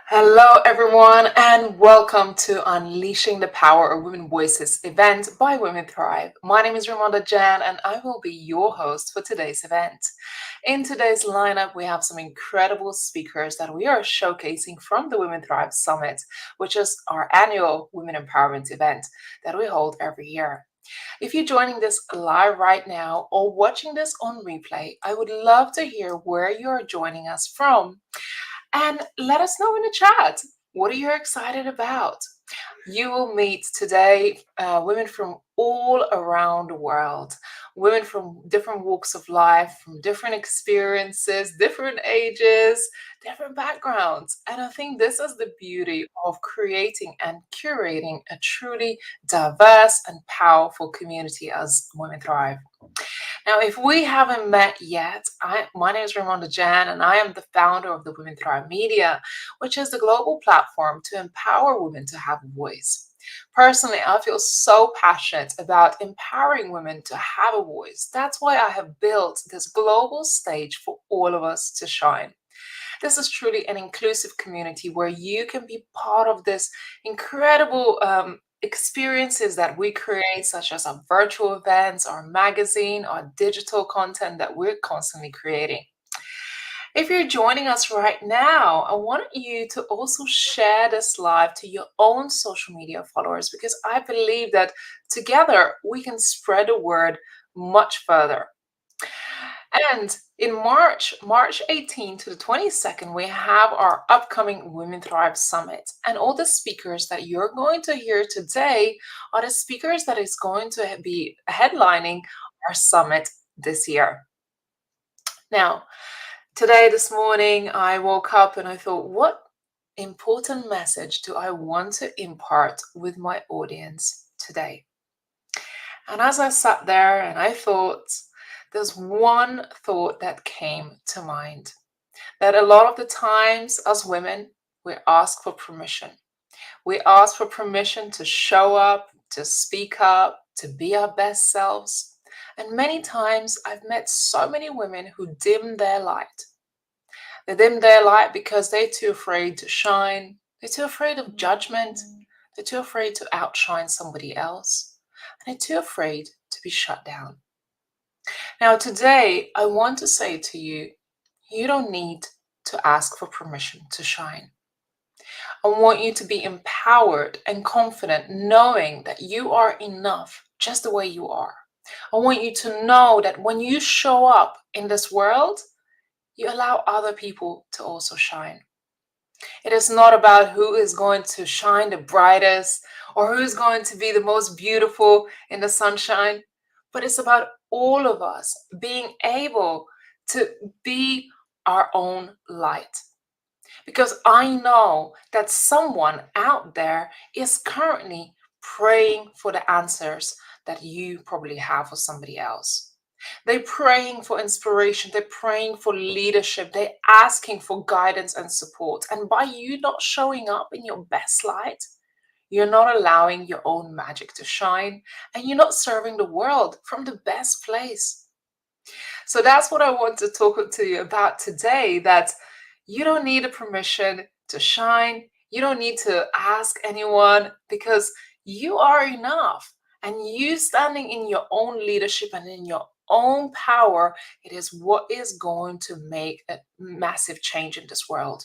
Hello, everyone, and welcome to Unleashing the Power of Women Voices event by Women Thrive. My name is Ramonda Jan, and I will be your host for today's event. In today's lineup, we have some incredible speakers that we are showcasing from the Women Thrive Summit, which is our annual women empowerment event that we hold every year. If you're joining this live right now or watching this on replay, I would love to hear where you are joining us from. And let us know in the chat. What are you excited about? You will meet today women from all around the world, women from different walks of life, from different experiences, different ages, different backgrounds. And I think this is the beauty of creating and curating a truly diverse and powerful community as Women Thrive. Now, if we haven't met yet, my name is Ramonda Jan, and I am the founder of the Women Thrive Media, which is the global platform to empower women to have a voice. Personally, I feel so passionate about empowering women to have a voice. That's why I have built this global stage for all of us to shine. This is truly an inclusive community where you can be part of this incredible experiences that we create, such as our virtual events, our magazine, our digital content that we're constantly creating. If you're joining us right now, I want you to also share this live to your own social media followers because I believe that together we can spread the word much further. And in March 18 to the 22nd, we have our upcoming Women Thrive Summit. And all the speakers that you're going to hear today are the speakers that is going to be headlining our summit this year. Now, this morning, I woke up and I thought, what important message do I want to impart with my audience today? And as I sat there and I thought, there's one thought that came to mind, that a lot of the times as women, we ask for permission. We ask for permission to show up, to speak up, to be our best selves. And many times I've met so many women who dim their light. They dim their light because they're too afraid to shine. They're too afraid of judgment. They're too afraid to outshine somebody else. And they're too afraid to be shut down. Now, today, I want to say to you, you don't need to ask for permission to shine. I want you to be empowered and confident, knowing that you are enough just the way you are. I want you to know that when you show up in this world, you allow other people to also shine. It is not about who is going to shine the brightest or who's going to be the most beautiful in the sunshine, but it's about all of us being able to be our own light. Because I know that someone out there is currently praying for the answers that you probably have for somebody else. They're praying for inspiration. They're praying for leadership. They're asking for guidance and support. And by you not showing up in your best light, you're not allowing your own magic to shine, and you're not serving the world from the best place. So that's what I want to talk to you about today, that you don't need a permission to shine. You don't need to ask anyone because you are enough. And you standing in your own leadership and in your own power, it is what is going to make a massive change in this world.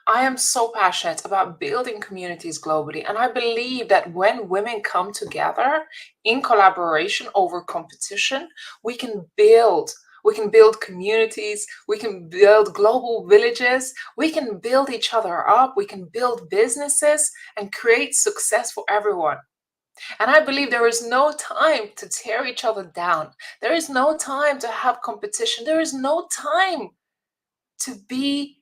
I am so passionate about building communities globally, and I believe that when women come together in collaboration over competition, we can build. We can build communities, we can build global villages, we can build each other up, we can build businesses and create success for everyone. And I believe there is no time to tear each other down. There is no time to have competition. There is no time to be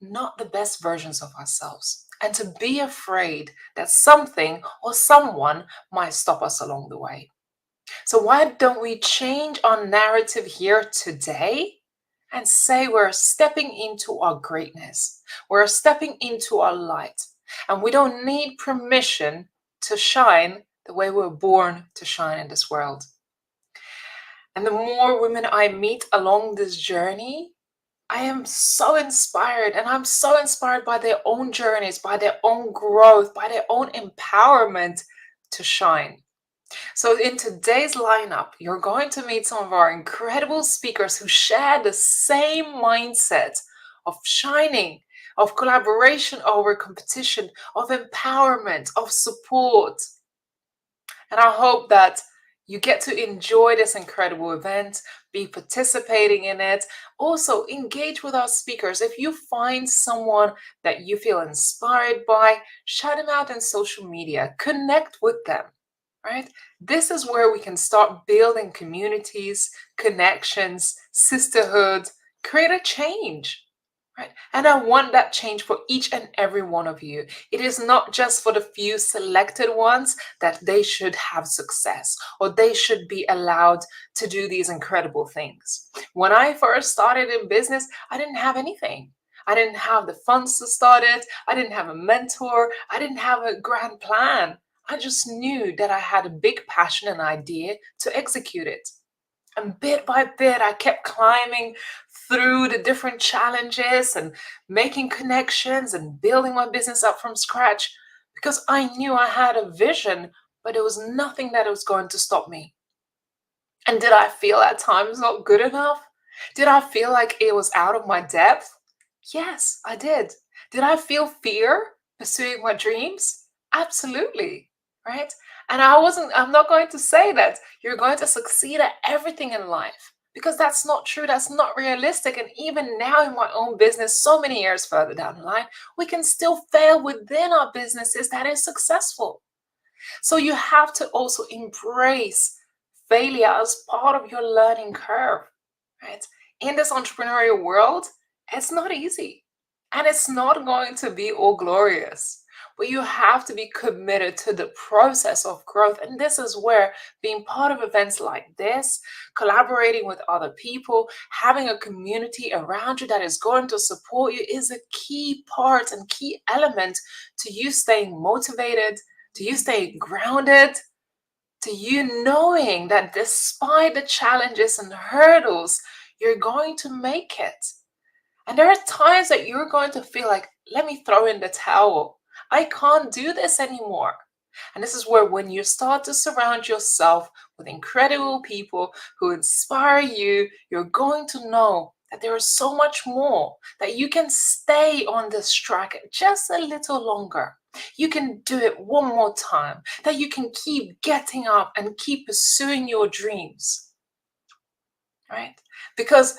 not the best versions of ourselves and to be afraid that something or someone might stop us along the way. So why don't we change our narrative here today and say we're stepping into our greatness, we're stepping into our light, and we don't need permission to shine the way we're born to shine in this world. And the more women I meet along this journey, I am so inspired, and I'm so inspired by their own journeys, by their own growth, by their own empowerment to shine. So, in today's lineup, you're going to meet some of our incredible speakers who share the same mindset of shining, of collaboration over competition, of empowerment, of support. And I hope that you get to enjoy this incredible event, be participating in it. Also, engage with our speakers. If you find someone that you feel inspired by, shout them out in social media, connect with them, right? This is where we can start building communities, connections, sisterhood, create a change. Right? And I want that change for each and every one of you. It is not just for the few selected ones that they should have success or they should be allowed to do these incredible things. When I first started in business, I didn't have anything. I didn't have the funds to start it. I didn't have a mentor. I didn't have a grand plan. I just knew that I had a big passion and idea to execute it. And bit by bit, I kept climbing through the different challenges and making connections and building my business up from scratch because I knew I had a vision, but there was nothing that was going to stop me. And did I feel at times not good enough? Did I feel like it was out of my depth? Yes, I did. Did I feel fear pursuing my dreams? Absolutely, right? And I'm not going to say that you're going to succeed at everything in life because that's not true. That's not realistic. And even now in my own business, so many years further down the line, we can still fail within our businesses that is successful. So you have to also embrace failure as part of your learning curve, right? In this entrepreneurial world, it's not easy and it's not going to be all glorious, but you have to be committed to the process of growth. And this is where being part of events like this, collaborating with other people, having a community around you that is going to support you is a key part and key element to you staying motivated, to you staying grounded, to you knowing that despite the challenges and hurdles, you're going to make it. And there are times that you're going to feel like, let me throw in the towel. I can't do this anymore. And this is where, when you start to surround yourself with incredible people who inspire you, you're going to know that there is so much more, that you can stay on this track just a little longer. You can do it one more time, that you can keep getting up and keep pursuing your dreams, right? Because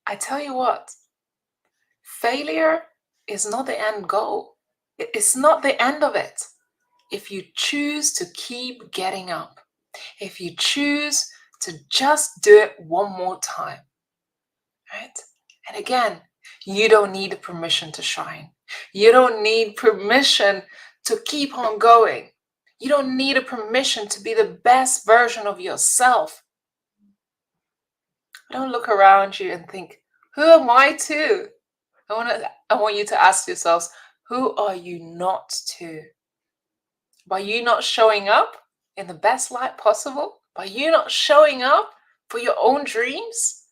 I tell you what, failure is not the end goal. It's not the end of it. If you choose to keep getting up, if you choose to just do it one more time, right? And again, you don't need permission to shine. You don't need permission to keep on going. You don't need a permission to be the best version of yourself. Don't look around you and think, who am I to? I want you to ask yourselves, who are you not to? By you not showing up in the best light possible, by you not showing up for your own dreams,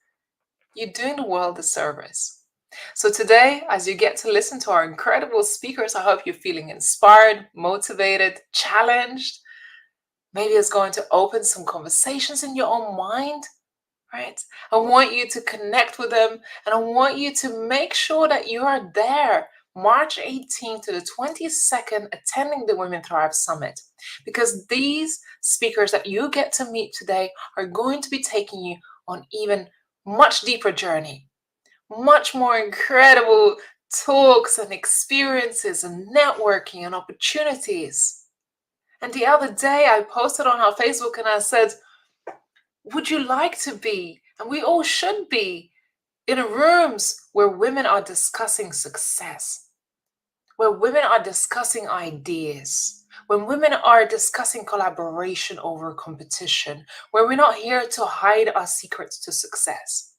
you're doing the world a service. So today, as you get to listen to our incredible speakers, I hope you're feeling inspired, motivated, challenged. Maybe it's going to open some conversations in your own mind, right? I want you to connect with them, and I want you to make sure that you are there March 18th to the 22nd, attending the Women Thrive Summit, because these speakers that you get to meet today are going to be taking you on even much deeper journey, much more incredible talks and experiences and networking and opportunities. And the other day I posted on our Facebook and I said, would you like to be, and we all should be, in rooms where women are discussing success, where women are discussing ideas, when women are discussing collaboration over competition, where we're not here to hide our secrets to success.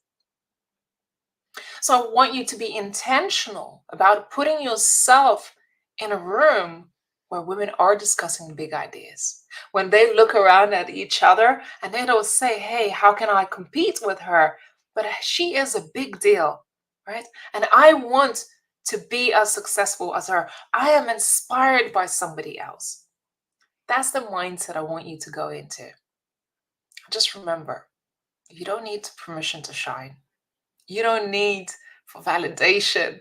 So I want you to be intentional about putting yourself in a room where women are discussing big ideas. When they look around at each other and they don't say, hey, how can I compete with her? but she is a big deal, right? And I want to be as successful as her. I am inspired by somebody else. That's the mindset I want you to go into. Just remember, you don't need permission to shine. You don't need for validation.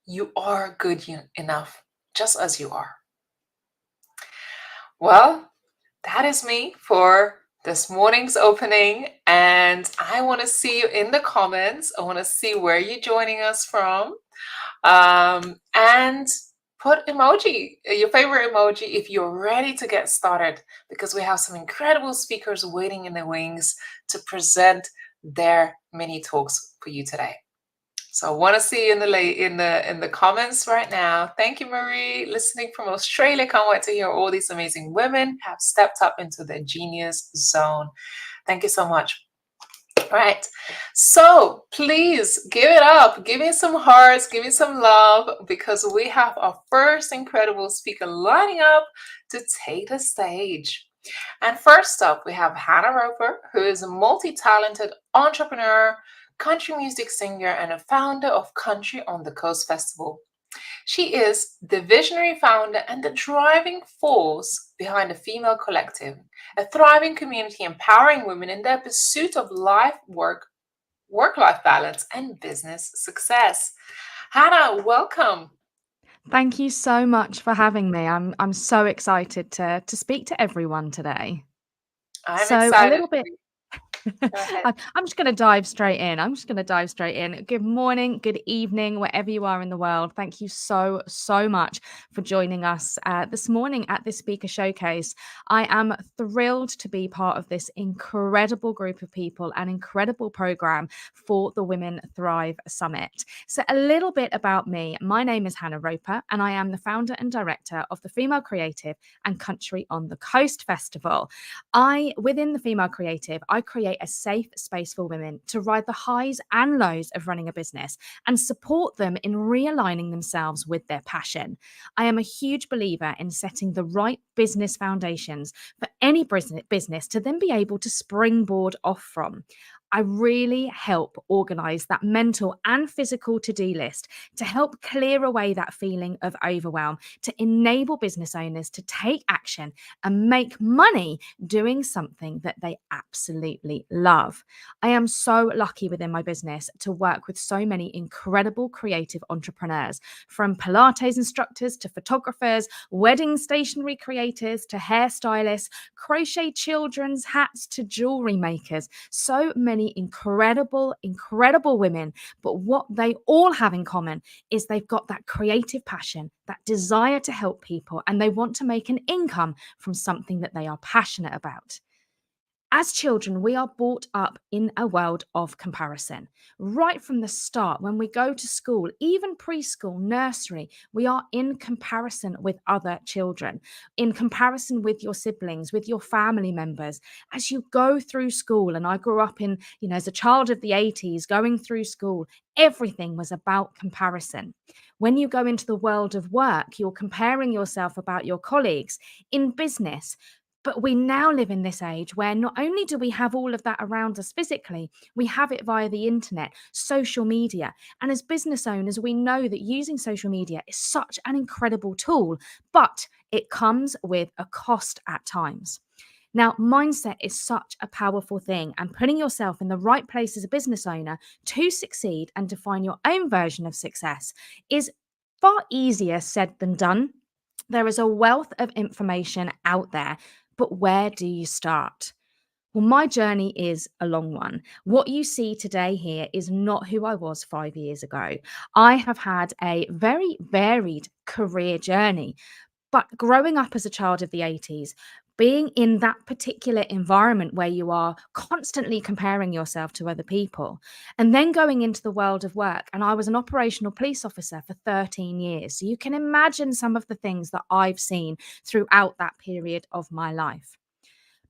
You are good enough just as you are. Well, that is me for this morning's opening, and I want to see you in the comments. I want to see where you're joining us from, and put emoji, your favorite emoji, if you're ready to get started, because we have some incredible speakers waiting in the wings to present their mini talks for you today. So I want to see you in the comments right now. Thank you, Marie, listening from Australia. Can't wait to hear all these amazing women have stepped up into their genius zone. Thank you so much. Right. So please give it up. Give me some hearts. Give me some love, because we have our first incredible speaker lining up to take the stage. And first up, we have Hannah Roper, who is a multi-talented entrepreneur, country music singer, and a founder of Country on the Coast Festival. She is the visionary founder and the driving force behind the Female Collective, a thriving community empowering women in their pursuit of work-life balance, and business success. Hannah, welcome. Thank you so much for having me. I'm so excited to speak to everyone today. I'm So a excited. little bit Go ahead. I'm just going to dive straight in. I'm just going to dive straight in. Good morning, good evening, wherever you are in the world. Thank you so, so much for joining us this morning at this speaker showcase. I am thrilled to be part of this incredible group of people, an incredible program for the Women Thrive Summit. So a little bit about me. My name is Hannah Roper, and I am the founder and director of the Female Creative and Country on the Coast Festival. Within the Female Creative, I create a safe space for women to ride the highs and lows of running a business and support them in realigning themselves with their passion. I am a huge believer in setting the right business foundations for any business to then be able to springboard off from. I really help organize that mental and physical to-do list to help clear away that feeling of overwhelm, to enable business owners to take action and make money doing something that they absolutely love. I am so lucky within my business to work with so many incredible creative entrepreneurs, from Pilates instructors to photographers, wedding stationery creators to hairstylists, crochet children's hats to jewelry makers. So many incredible, incredible women. But what they all have in common is they've got that creative passion, that desire to help people, and they want to make an income from something that they are passionate about. As children, we are brought up in a world of comparison. Right from the start, when we go to school, even preschool, nursery, we are in comparison with other children, in comparison with your siblings, with your family members. As you go through school, and I grew up as a child of the 80s, going through school, everything was about comparison. When you go into the world of work, you're comparing yourself about your colleagues. In business, but we now live in this age where not only do we have all of that around us physically, we have it via the internet, social media. And as business owners, we know that using social media is such an incredible tool, but it comes with a cost at times. Now, mindset is such a powerful thing, and putting yourself in the right place as a business owner to succeed and define your own version of success is far easier said than done. There is a wealth of information out there, but where do you start? Well, my journey is a long one. What you see today here is not who I was 5 years ago. I have had a very varied career journey, but growing up as a child of the 80s, being in that particular environment where you are constantly comparing yourself to other people, and then going into the world of work. And I was an operational police officer for 13 years. So you can imagine some of the things that I've seen throughout that period of my life.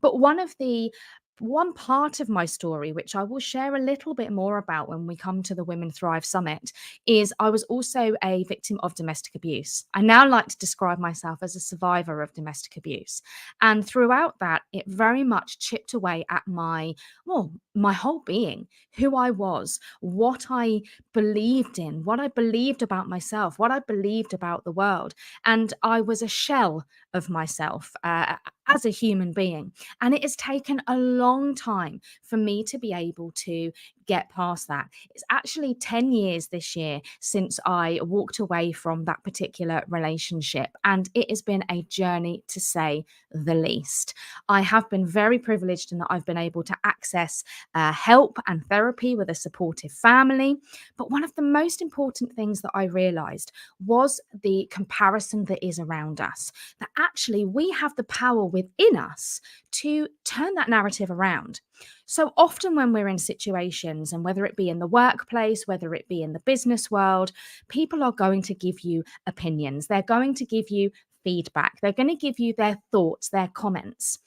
But one of the one part of my story, which I will share a little bit more about when we come to the Women Thrive Summit, is I was also a victim of domestic abuse. I now like to describe myself as a survivor of domestic abuse. And throughout that, it very much chipped away at my whole being, who I was, what I believed in, what I believed about myself, what I believed about the world. And I was a shell of myself as a human being. And it has taken a long time for me to be able to get past that. It's actually 10 years this year since I walked away from that particular relationship, and it has been a journey, to say the least. I have been very privileged in that I've been able to access help and therapy with a supportive family. But one of the most important things that I realized was the comparison that is around us, that actually we have the power within us to turn that narrative around. So often when we're in situations, and whether it be in the workplace, whether it be in the business world, people are going to give you opinions. They're going to give you feedback. They're going to give you their thoughts, their comments.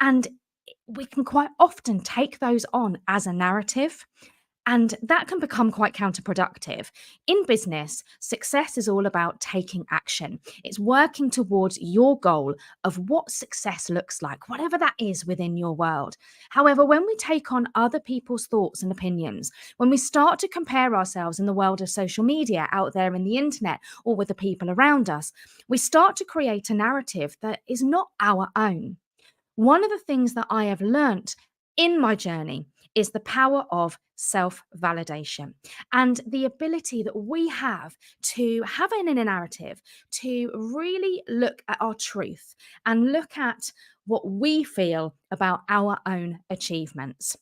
And we can quite often take those on as a narrative. And that can become quite counterproductive. In business, success is all about taking action. It's working towards your goal of what success looks like, whatever that is within your world. However, when we take on other people's thoughts and opinions, when we start to compare ourselves in the world of social media, out there in the internet, or with the people around us, we start to create a narrative that is not our own. One of the things that I have learnt in my journey is the power of self-validation and the ability that we have to have in a narrative to really look at our truth and look at what we feel about our own achievements.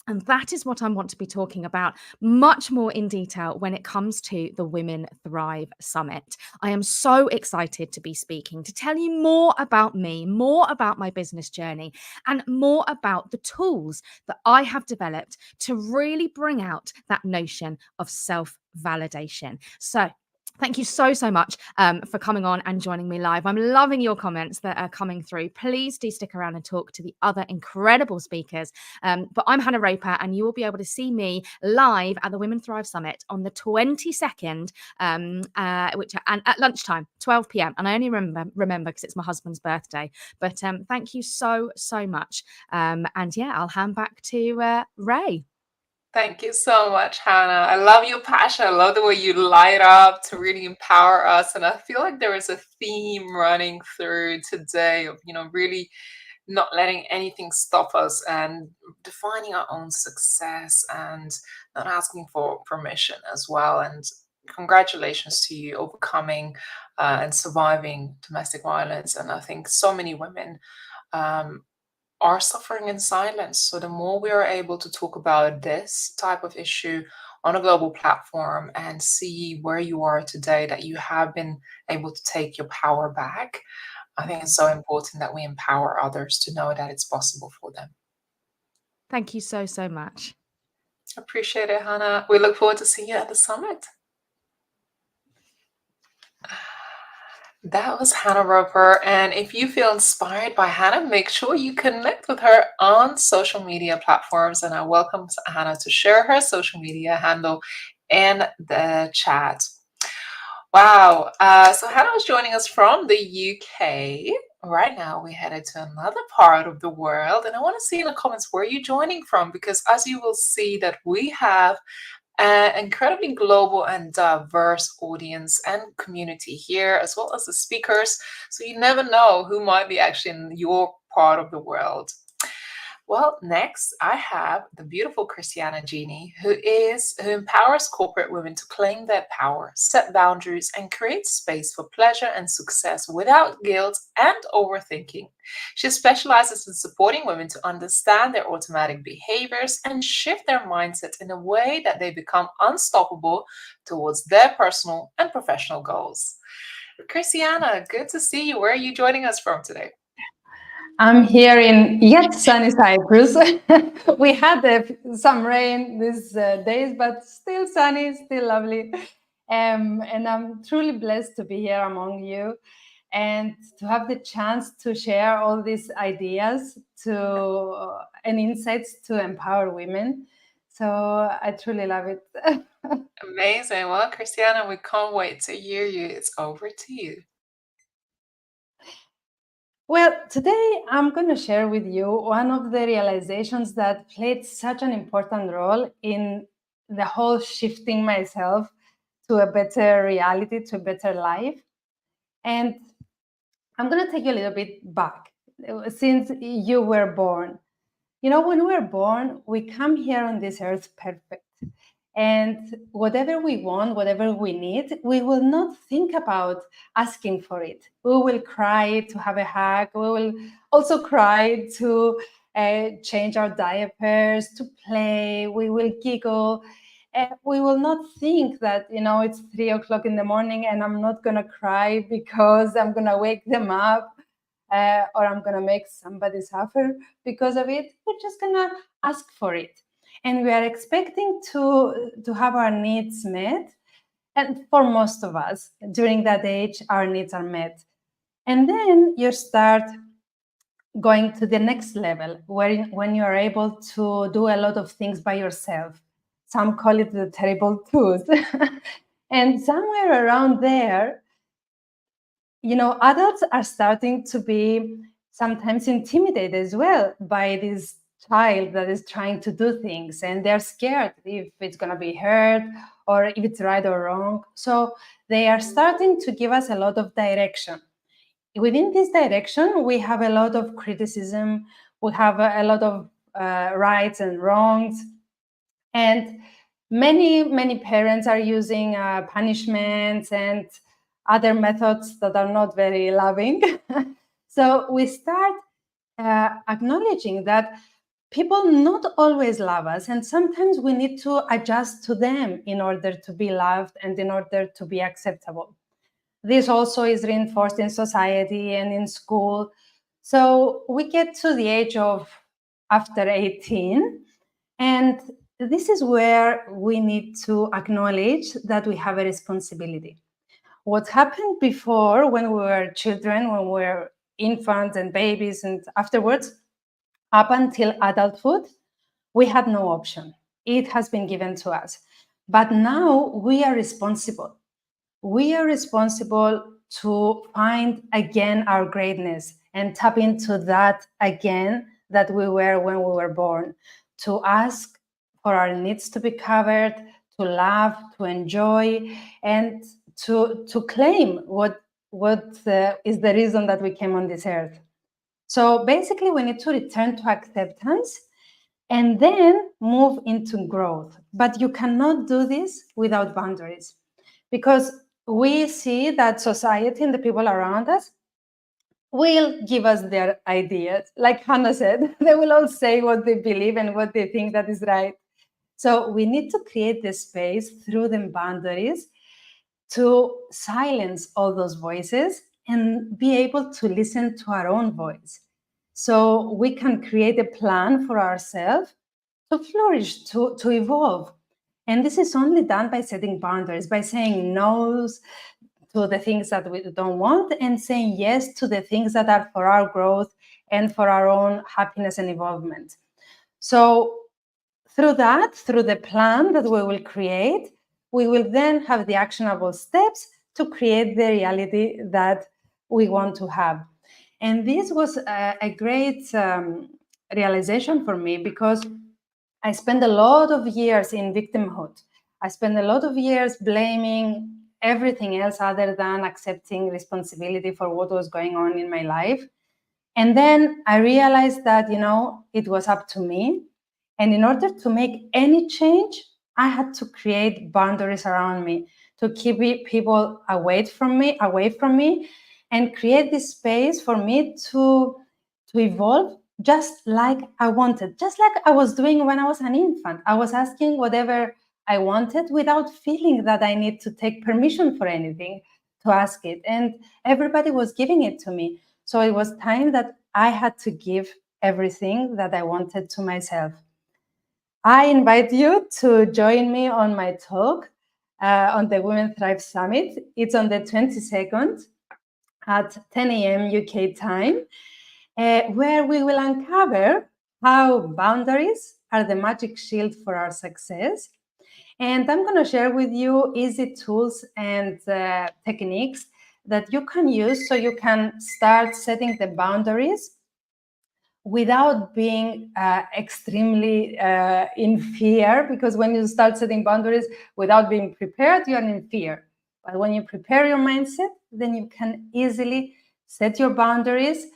And that is what I want to be talking about much more in detail when it comes to the Women Thrive Summit. I am so excited to be speaking, to tell you more about me, more about my business journey, and more about the tools that I have developed to really bring out that notion of self-validation. So, thank you so much for coming on and joining me live. I'm loving your comments that are coming through. Please do stick around and talk to the other incredible speakers. But I'm Hannah Roper, and you will be able to see me live at the Women Thrive Summit on the 22nd, which and at lunchtime, 12 p.m. And I only remember because it's my husband's birthday. But thank you so much. And yeah, I'll hand back to Ray. Thank you so much, Hannah. I love your passion. I love the way you light up to really empower us. And I feel like there is a theme running through today of, really not letting anything stop us and defining our own success and not asking for permission as well. And congratulations to you overcoming and surviving domestic violence. And I think so many women are suffering in silence. So the more we are able to talk about this type of issue on a global platform and see where you are today, that you have been able to take your power back, I think it's so important that we empower others to know that it's possible for them. Thank you so much. Appreciate it, Hannah. We look forward to seeing you at the summit. That was Hannah Roper. And if you feel inspired by Hannah, make sure you connect with her on social media platforms. And I welcome Hannah to share her social media handle in the chat. Wow. So Hannah was joining us from the UK. Right now, we're headed to another part of the world. And I want to see in the comments where you're joining from, because as you will see that we have an incredibly global and diverse audience and community here, as well as the speakers. So you never know who might be actually in your part of the world. Well, next I have the beautiful Christiana Genie, who empowers corporate women to claim their power, set boundaries, and create space for pleasure and success without guilt and overthinking. She specializes in supporting women to understand their automatic behaviors and shift their mindset in a way that they become unstoppable towards their personal and professional goals. Christiana, good to see you. Where are you joining us from today? I'm here in yet sunny Cyprus. We had some rain these days, but still sunny, still lovely. And I'm truly blessed to be here among you. and to have the chance to share all these ideas and insights to empower women. So I truly love it. Amazing. Well, Christiana, we can't wait to hear you. It's over to you. Well, today I'm going to share with you one of the realizations that played such an important role in the whole shifting myself to a better reality, to a better life. And I'm going to take you a little bit back since you were born. You know, when we're born, we come here on this earth perfect. And whatever we want, whatever we need, we will not think about asking for it. We will cry to have a hug. We will also cry to change our diapers, to play. We will giggle. We will not think that, you know, it's 3 o'clock in the morning and I'm not going to cry because I'm going to wake them up or I'm going to make somebody suffer because of it. We're just going to ask for it. And we are expecting to have our needs met. And for most of us, during that age, our needs are met. And then you start going to the next level, when you are able to do a lot of things by yourself. Some call it the terrible twos. And somewhere around there, you know, adults are starting to be sometimes intimidated as well by this child that is trying to do things, and they're scared if it's going to be hurt or if it's right or wrong. So they are starting to give us a lot of direction. Within this direction, we have a lot of criticism, we have a lot of rights and wrongs, and many parents are using punishments and other methods that are not very loving. So we start acknowledging that people not always love us, and sometimes we need to adjust to them in order to be loved and in order to be acceptable. This also is reinforced in society and in school. So we get to the age of after 18, and this is where we need to acknowledge that we have a responsibility. What happened before, when we were children, when we were infants and babies, and afterwards, up until adulthood, we had no option. It has been given to us. But now we are responsible. We are responsible to find again our greatness and tap into that again that we were when we were born, to ask for our needs to be covered, to laugh, to enjoy, and to claim what is the reason that we came on this earth. So basically, we need to return to acceptance and then move into growth. But you cannot do this without boundaries, because we see that society and the people around us will give us their ideas. Like Hannah said, they will all say what they believe and what they think that is right. So we need to create the space through the boundaries to silence all those voices and be able to listen to our own voice. So we can create a plan for ourselves to flourish, to evolve. And this is only done by setting boundaries, by saying no's to the things that we don't want and saying yes to the things that are for our growth and for our own happiness and involvement. So through that, through the plan that we will create, we will then have the actionable steps to create the reality that we want to have. And this was a great realization for me, because I spent a lot of years in victimhood. I spent a lot of years blaming everything else other than accepting responsibility for what was going on in my life. And then I realized that, you know, it was up to me. And in order to make any change, I had to create boundaries around me, to keep people away from me, and create this space for me to evolve just like I wanted, just like I was doing when I was an infant. I was asking whatever I wanted without feeling that I need to take permission for anything to ask it. And everybody was giving it to me. So it was time that I had to give everything that I wanted to myself. I invite you to join me on my talk on the Women Thrive Summit. It's on the 22nd at 10 a.m. UK time, where we will uncover how boundaries are the magic shield for our success. And I'm going to share with you easy tools and techniques that you can use so you can start setting the boundaries without being extremely in fear, because when you start setting boundaries without being prepared, you are in fear. But when you prepare your mindset, then you can easily set your boundaries.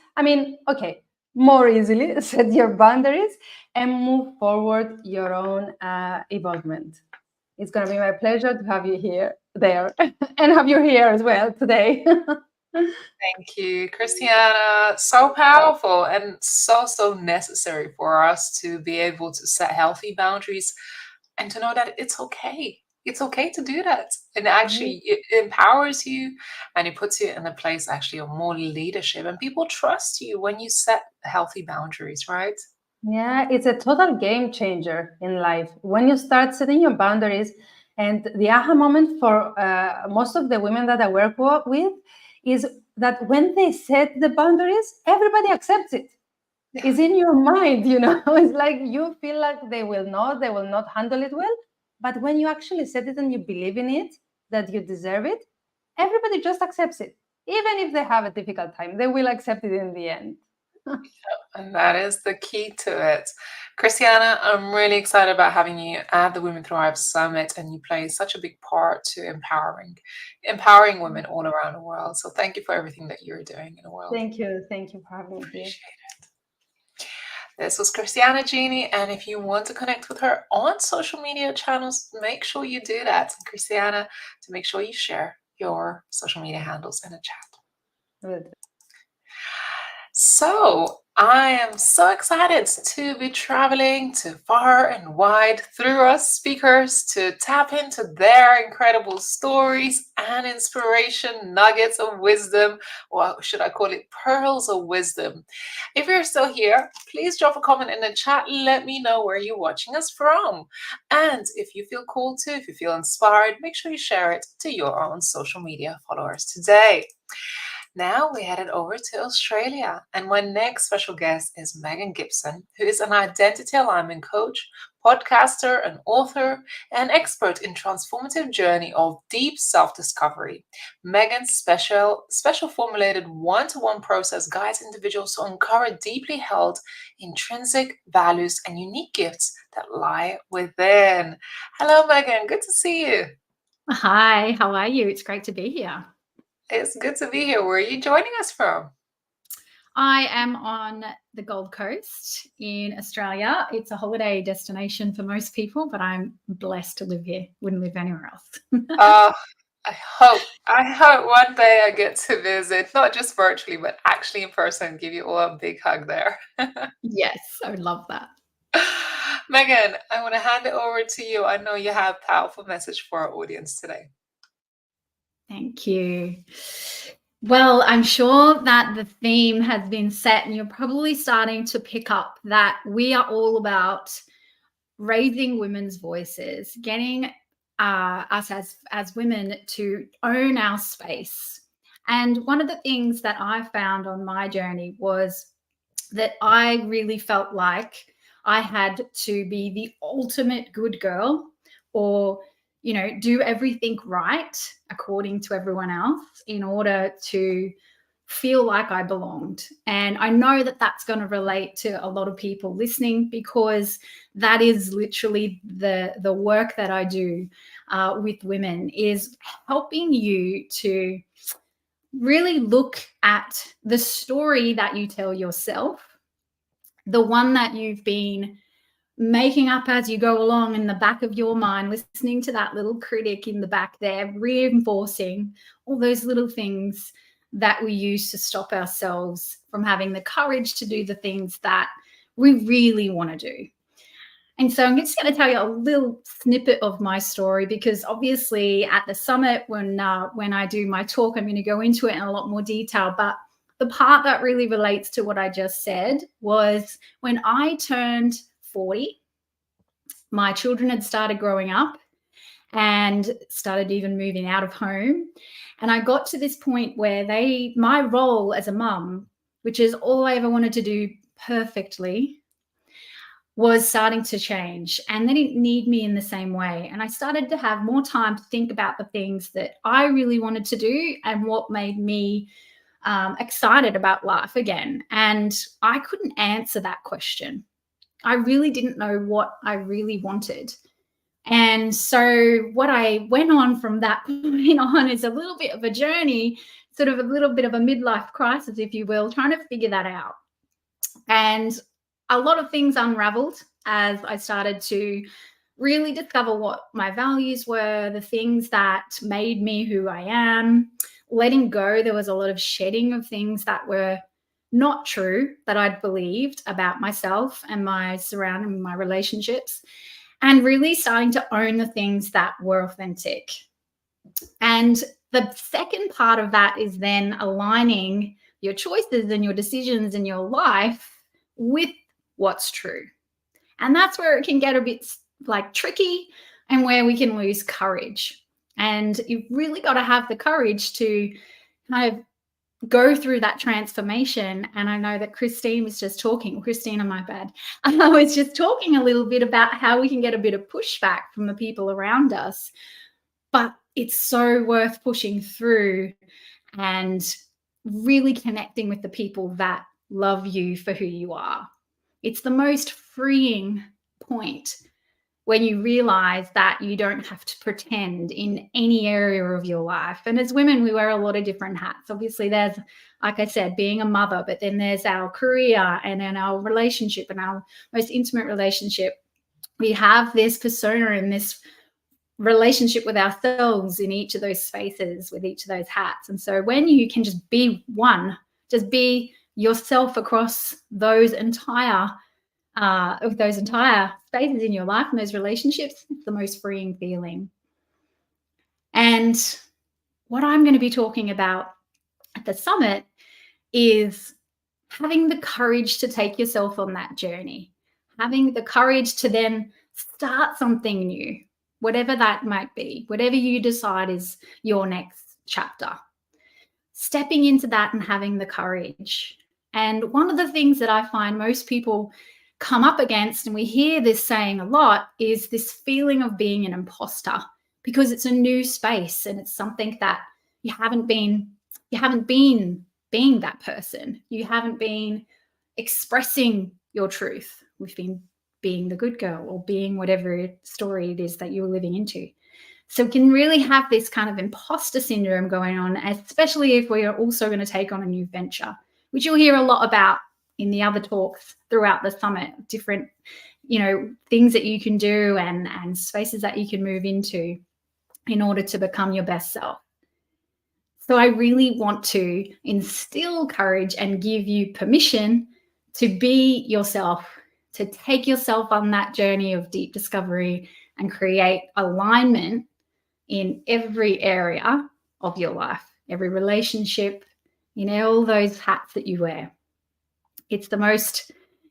More easily set your boundaries and move forward your own evolvement. It's going to be my pleasure to have you there, and have you here as well today. Thank you, Christiana. So powerful and so necessary for us to be able to set healthy boundaries and to know that it's okay. It's okay to do that. And actually, it empowers you and it puts you in a place actually of more leadership. And people trust you when you set healthy boundaries, right? Yeah, it's a total game changer in life. When you start setting your boundaries, and the aha moment for most of the women that I work with is that when they set the boundaries, everybody accepts it. Yeah. It's in your mind, it's like you feel like they will not handle it well. But when you actually set it and you believe in it, that you deserve it, everybody just accepts it. Even if they have a difficult time, they will accept it in the end. And that is the key to it. Christiana, I'm really excited about having you at the Women Thrive Summit, and you play such a big part to empowering women all around the world. So thank you for everything that you're doing in the world. Thank you for having me here. Appreciate it. This was Christiana Ghini, and if you want to connect with her on social media channels, make sure you do that. And Christiana, to make sure you share your social media handles in the chat. Good. So I am so excited to be traveling to far and wide through us speakers to tap into their incredible stories and inspiration, nuggets of wisdom, or should I call it pearls of wisdom. If you're still here, please drop a comment in the chat. Let me know where you're watching us from. And if you feel called to, if you feel inspired, make sure you share it to your own social media followers today. Now we're headed over to Australia, and my next special guest is Megan Gibson, who is an identity alignment coach, podcaster, and author, and expert in transformative journey of deep self-discovery. Megan's special formulated one-to-one process guides individuals to uncover deeply held intrinsic values and unique gifts that lie within. Hello, Megan. Good to see you. Hi, how are you? It's great to be here. It's good to be here. Where are you joining us from? I am on the Gold Coast in Australia. It's a holiday destination for most people, but I'm blessed to live here. Wouldn't live anywhere else. I hope one day I get to visit, not just virtually, but actually in person, give you all a big hug there. Yes, I would love that. Megan, I want to hand it over to you. I know you have a powerful message for our audience today. Thank you. Well, I'm sure that the theme has been set, and you're probably starting to pick up that we are all about raising women's voices, getting us as women to own our space. And one of the things that I found on my journey was that I really felt like I had to be the ultimate good girl, or do everything right according to everyone else in order to feel like I belonged. And I know that that's going to relate to a lot of people listening, because that is literally the work that I do with women, is helping you to really look at the story that you tell yourself, the one that you've been making up as you go along in the back of your mind, listening to that little critic in the back there, reinforcing all those little things that we use to stop ourselves from having the courage to do the things that we really want to do. And so I'm just going to tell you a little snippet of my story, because obviously at the summit, when I do my talk, I'm going to go into it in a lot more detail. But the part that really relates to what I just said was when I turned 40, my children had started growing up, and started even moving out of home. And I got to this point where my role as a mum, which is all I ever wanted to do perfectly, was starting to change, and they didn't need me in the same way. And I started to have more time to think about the things that I really wanted to do and what made me excited about life again. And I couldn't answer that question. I really didn't know what I really wanted. And so what I went on from that point on is a little bit of a journey, sort of a little bit of a midlife crisis, if you will, trying to figure that out. And a lot of things unraveled as I started to really discover what my values were, the things that made me who I am. Letting go, there was a lot of shedding of things that were not true, that I'd believed about myself and my surrounding, my relationships, and really starting to own the things that were authentic. And the second part of that is then aligning your choices and your decisions in your life with what's true. And that's where it can get a bit like tricky and where we can lose courage. And you've really got to have the courage to kind of go through that transformation. And I know that Christina, my bad. I was just talking a little bit about how we can get a bit of pushback from the people around us, but it's so worth pushing through and really connecting with the people that love you for who you are. It's the most freeing point when you realize that you don't have to pretend in any area of your life. And as women, we wear a lot of different hats. Obviously, there's, like I said, being a mother, but then there's our career and then our relationship and our most intimate relationship. We have this persona and this relationship with ourselves in each of those spaces, with each of those hats. And so when you can just be one, just be yourself across those entire spaces in your life and those relationships, it's the most freeing feeling. And what I'm going to be talking about at the summit is having the courage to take yourself on that journey, having the courage to then start something new, whatever that might be, whatever you decide is your next chapter. Stepping into that and having the courage. And one of the things that I find most people come up against, and we hear this saying a lot, is this feeling of being an imposter, because it's a new space and it's something that you haven't been being that person. You haven't been expressing your truth. We've been being the good girl or being whatever story it is that you're living into. So we can really have this kind of imposter syndrome going on, especially if we are also going to take on a new venture, which you'll hear a lot about in the other talks throughout the summit, different, things that you can do and spaces that you can move into in order to become your best self. So I really want to instill courage and give you permission to be yourself, to take yourself on that journey of deep discovery and create alignment in every area of your life, every relationship, all those hats that you wear. It's the most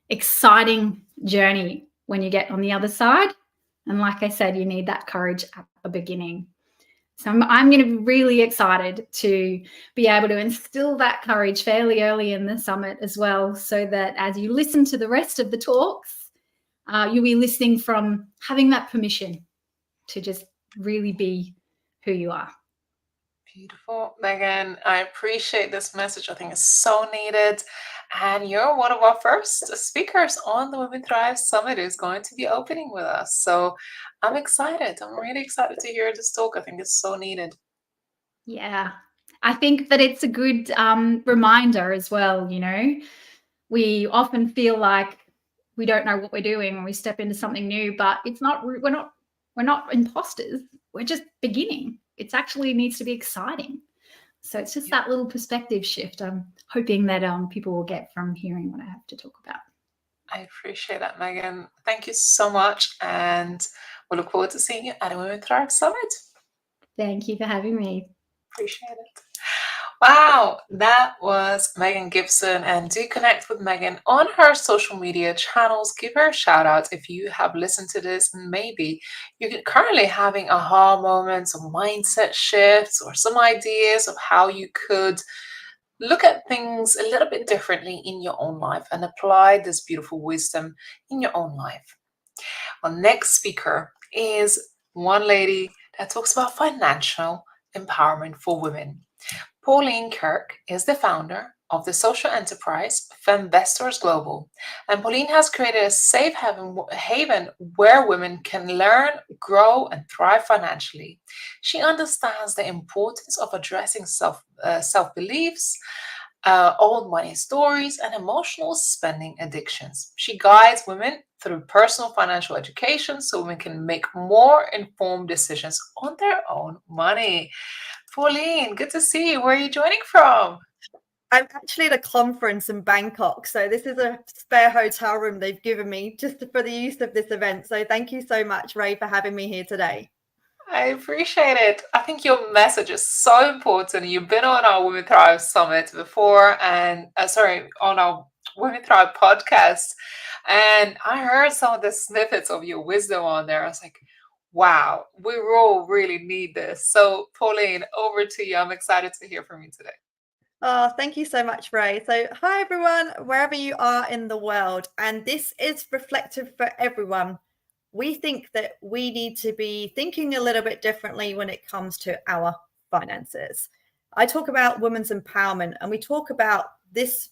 exciting journey when you get on the other side. And like I said, you need that courage at the beginning. So I'm going to be really excited to be able to instill that courage fairly early in the summit as well, so that as you listen to the rest of the talks, you'll be listening from having that permission to just really be who you are. Beautiful, Megan. I appreciate this message. I think it's so needed. And you're one of our first speakers on the Women Thrive Summit who's going to be opening with us. So I'm excited. I'm really excited to hear this talk. I think it's so needed. Yeah, I think that it's a good reminder as well. We often feel like we don't know what we're doing when we step into something new, but it's not. We're not imposters. We're just beginning. It actually needs to be exciting. So it's just that little perspective shift I'm hoping that people will get from hearing what I have to talk about. I appreciate that, Megan. Thank you so much. And we look forward to seeing you at the Women Thrive Summit. Thank you for having me. Appreciate it. Wow, that was Megan Gibson. And do connect with Megan on her social media channels. Give her a shout out if you have listened to this and maybe you're currently having aha moments or mindset shifts or some ideas of how you could look at things a little bit differently in your own life and apply this beautiful wisdom in your own life. Our next speaker is one lady that talks about financial empowerment for women. Pauline Kirk is the founder of the social enterprise Femvestors Global, and Pauline has created a safe haven where women can learn, grow, and thrive financially. She understands the importance of addressing self beliefs, old money stories, and emotional spending addictions. She guides women through personal financial education so women can make more informed decisions on their own money. Pauline, good to see you. Where are you joining from? I'm actually at a conference in Bangkok, so this is a spare hotel room they've given me just for the use of this event. So thank you so much, Ray, for having me here today. I appreciate it. I think your message is so important. You've been on our Women Thrive Summit before, and on our Women Thrive podcast, and I heard some of the snippets of your wisdom on there. I was like, wow, we all really need this. So, Pauline, over to you. I'm excited to hear from you today. Oh, thank you so much, Ray. So hi, everyone, wherever you are in the world. And this is reflective for everyone. We think that we need to be thinking a little bit differently when it comes to our finances. I talk about women's empowerment, and we talk about this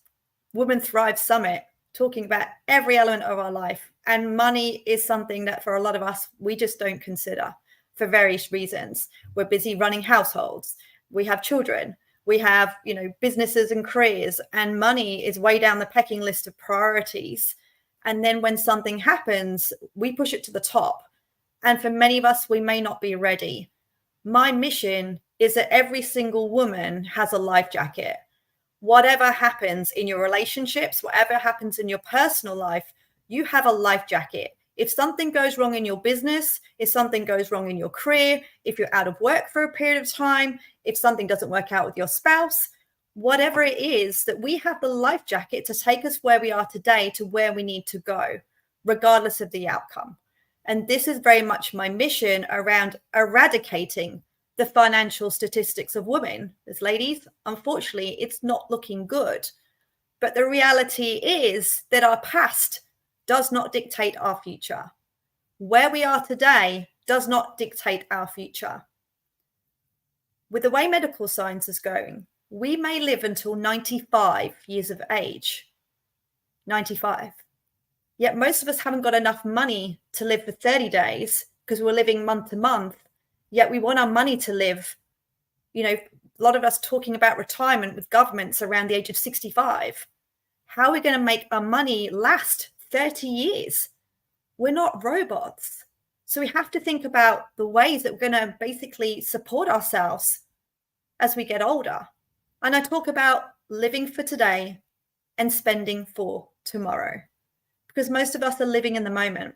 Women Thrive Summit, talking about every element of our life. And money is something that for a lot of us, we just don't consider for various reasons. We're busy running households. We have children. We have, businesses and careers, and money is way down the pecking list of priorities. And then when something happens, we push it to the top. And for many of us, we may not be ready. My mission is that every single woman has a life jacket. Whatever happens in your relationships, whatever happens in your personal life, you have a life jacket. If something goes wrong in your business, if something goes wrong in your career, if you're out of work for a period of time, if something doesn't work out with your spouse, whatever it is, that we have the life jacket to take us where we are today to where we need to go, regardless of the outcome. And this is very much my mission around eradicating the financial statistics of women. As ladies, unfortunately, it's not looking good. But the reality is that our past does not dictate our future. Where we are today does not dictate our future. With the way medical science is going, we may live until 95 years of age. 95. Yet most of us haven't got enough money to live for 30 days because we're living month to month. Yet we want our money to live, a lot of us talking about retirement with governments around the age of 65. How are we going to make our money last 30 years? We're not robots. So we have to think about the ways that we're going to basically support ourselves as we get older. And I talk about living for today and spending for tomorrow, because most of us are living in the moment.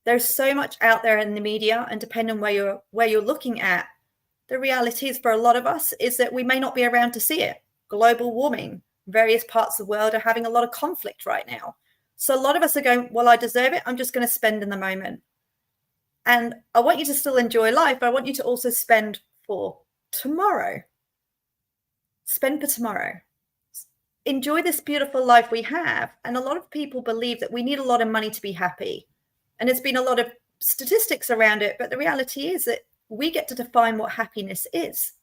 There's so much out there in the media, and depending on where you're looking at, the reality is for a lot of us is that we may not be around to see it. Global warming, various parts of the world are having a lot of conflict right now. So a lot of us are going, well, I deserve it. I'm just going to spend in the moment. And I want you to still enjoy life, but I want you to also spend for tomorrow. Spend for tomorrow. Enjoy this beautiful life we have. And a lot of people believe that we need a lot of money to be happy. And there's been a lot of statistics around it, but the reality is that we get to define what happiness is.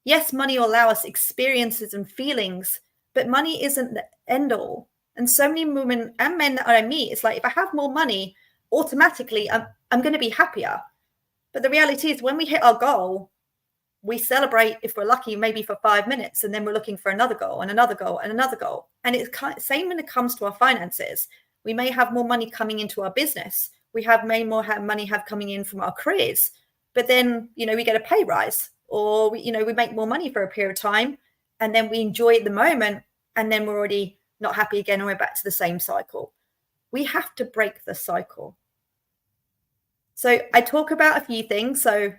Yes, money will allow us experiences and feelings, but money isn't the end all. And so many women and men that I meet, it's like, if I have more money, automatically I'm going to be happier. But the reality is when we hit our goal, we celebrate, if we're lucky, maybe for 5 minutes, and then we're looking for another goal and another goal and another goal. And it's same when it comes to our finances. We may have more money coming into our business. We may more money coming in from our careers. But then, we get a pay rise, or we make more money for a period of time, and then we enjoy it the moment, and then we're already not happy again, and we're back to the same cycle. We have to break the cycle. So I talk about a few things. So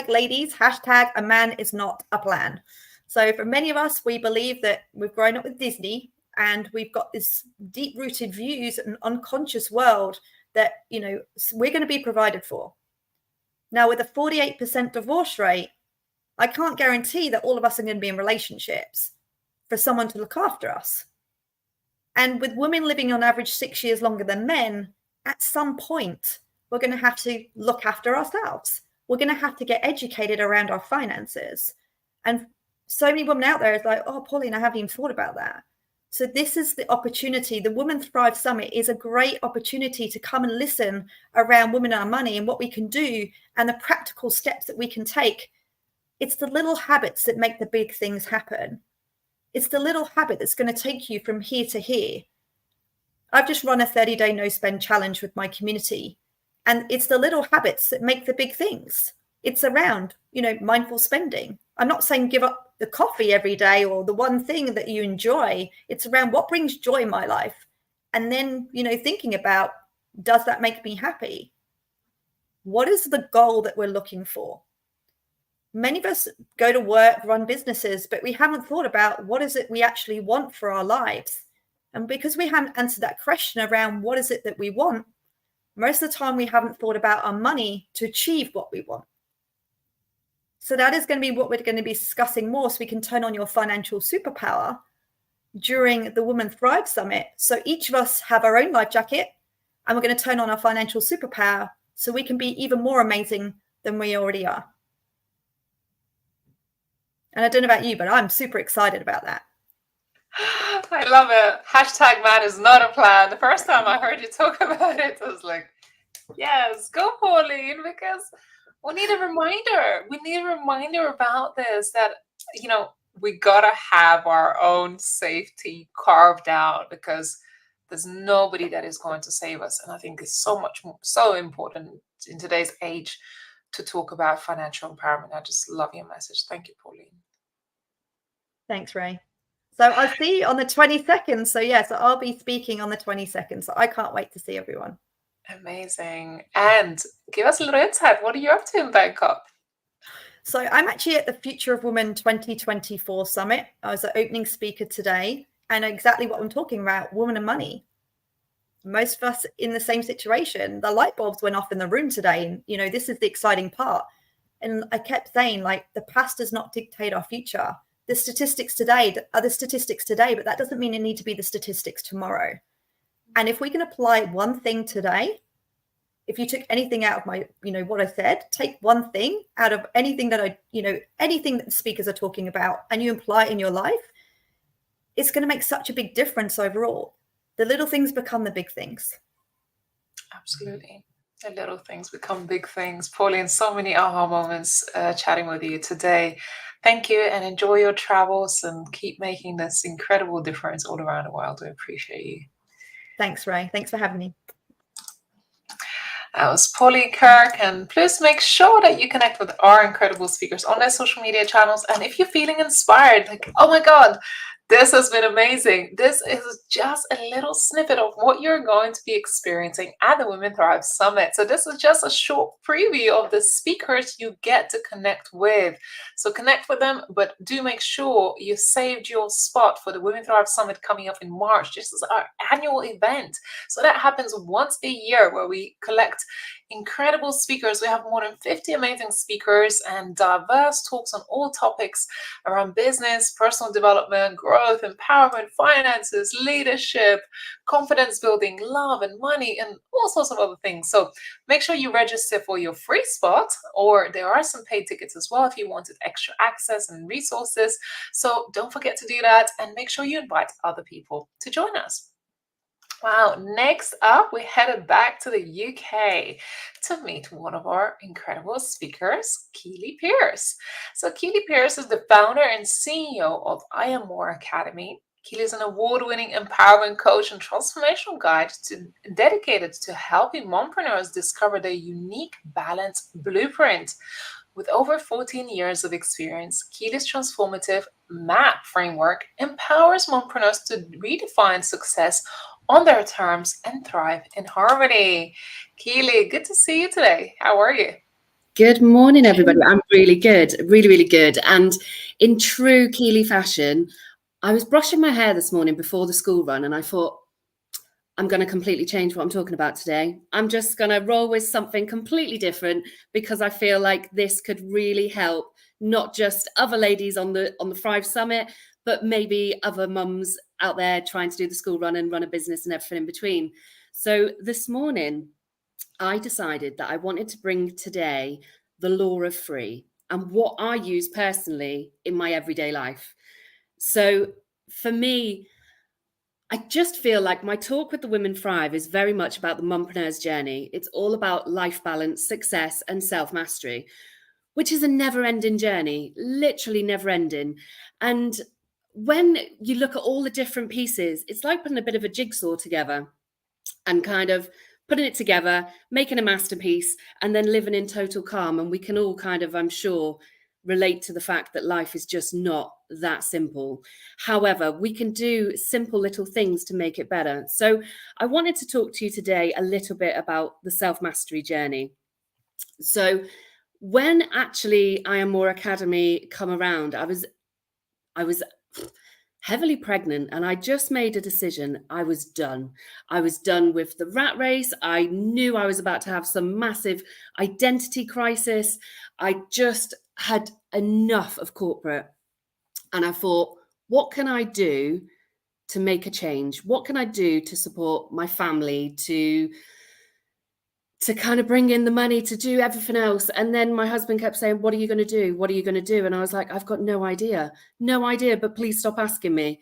#ladies, #a man is not a plan. So for many of us, we believe that we've grown up with Disney and we've got this deep-rooted views and unconscious world that, you know, we're going to be provided for. Now, with a 48% divorce rate, I can't guarantee that all of us are going to be in relationships for someone to look after us. And with women living on average 6 years longer than men, at some point, we're going to have to look after ourselves. We're going to have to get educated around our finances. And so many women out there is like, oh, Pauline, I haven't even thought about that. So this is the opportunity. The Women Thrive Summit is a great opportunity to come and listen around women and our money and what we can do and the practical steps that we can take. It's the little habits that make the big things happen. It's the little habit that's going to take you from here to here. I've just run a 30-day no spend challenge with my community. And it's the little habits that make the big things. It's around, you know, mindful spending. I'm not saying give up the coffee every day or the one thing that you enjoy. It's around what brings joy in my life. And then, you know, thinking about, does that make me happy? What is the goal that we're looking for? Many of us go to work, run businesses, but we haven't thought about what is it we actually want for our lives. And because we haven't answered that question around what is it that we want, most of the time we haven't thought about our money to achieve what we want. So that is going to be what we're going to be discussing more, so we can turn on your financial superpower during the Women Thrive Summit. So each of us have our own life jacket, and we're going to turn on our financial superpower so we can be even more amazing than we already are. And I don't know about you, but I'm super excited about that. I love it. Hashtag man is not a plan. The first time I heard you talk about it, I was like, yes, go Pauline, because we need a reminder. We need a reminder about this, that, you know, we gotta have our own safety carved out, because there's nobody that is going to save us. And I think it's so important in today's age to talk about financial empowerment. I just love your message. Thank you, Pauline. Thanks, Ray. So I'll see you on the 22nd. So yes, I'll be speaking on the 22nd. So I can't wait to see everyone. Amazing. And give us a little insight. What are you up to in Bangkok? So I'm actually at the Future of Women 2024 Summit. I was an opening speaker today, and exactly what I'm talking about, women and money. Most of us in the same situation. The light bulbs went off in the room today. And, you know, this is the exciting part. And I kept saying, like, the past does not dictate our future. The statistics today are the statistics today, but that doesn't mean it need to be the statistics tomorrow. And if we can apply one thing today, if you took anything out of my, you know, what I said, take one thing out of anything that anything that the speakers are talking about, and you apply it in your life, it's going to make such a big difference overall. The little things become the big things. Absolutely. The little things become big things. Pauline, so many aha moments chatting with you today. Thank you, and enjoy your travels and keep making this incredible difference all around the world. We appreciate you. Thanks, Ray. Thanks for having me. That was Pauline Kirk, and please make sure that you connect with our incredible speakers on their social media channels. And if you're feeling inspired, like, oh my God, this has been amazing. This is just a little snippet of what you're going to be experiencing at the Women Thrive Summit. So this is just a short preview of the speakers you get to connect with. So connect with them, but do make sure you saved your spot for the Women Thrive Summit coming up in March. This is our annual event. So that happens once a year, where we collect incredible speakers. We have more than 50 amazing speakers and diverse talks on all topics around business, personal development, growth, empowerment, finances, leadership, confidence building, love and money, and all sorts of other things. So make sure you register for your free spot, or there are some paid tickets as well if you wanted extra access and resources. So don't forget to do that, and make sure you invite other people to join us. Wow, next up, we headed back to the UK to meet one of our incredible speakers, 𝐤𝐨𝐤 Pearce. So 𝐤𝐨𝐤 Pearce is the founder and CEO of I Am More Academy. 𝐤𝐨𝐤 is an award-winning empowerment coach and transformational guide dedicated to helping mompreneurs discover their unique balance blueprint. With over 14 years of experience, 𝐤𝐨𝐤's transformative MAP framework empowers mompreneurs to redefine success on their terms and thrive in harmony. 𝐤𝐨𝐤, good to see you today. How are you? Good morning, everybody. I'm really good, really good. And in true Keeley fashion, I was brushing my hair this morning before the school run, and I thought, I'm going to completely change what I'm talking about today. I'm just going to roll with something completely different because I feel like this could really help not just other ladies on the Thrive Summit, but maybe other mums out there trying to do the school run and run a business and everything in between. So this morning, I decided that I wanted to bring today the law of free and what I use personally in my everyday life. So for me, I just feel like my talk with the Women Thrive is very much about the mumpreneur's journey. It's all about life balance, success, and self-mastery, which is a never-ending journey, literally never-ending. And when you look at all the different pieces, it's like putting a bit of a jigsaw together and kind of putting it together, making a masterpiece, and then living in total calm. And we can all kind of, I'm sure, relate to the fact that life is just not that simple. However, we can do simple little things to make it better. So I wanted to talk to you today a little bit about the self-mastery journey. So when actually I Am More Academy come around, I was heavily pregnant, and I just made a decision. I was done. I was done with the rat race. I knew I was about to have some massive identity crisis. I just had enough of corporate. And I thought, what can I do to make a change? What can I do to support my family, to kind of bring in the money, to do everything else? And then my husband kept saying, what are you going to do? What are you going to do? And I was like, I've got no idea, but please stop asking me.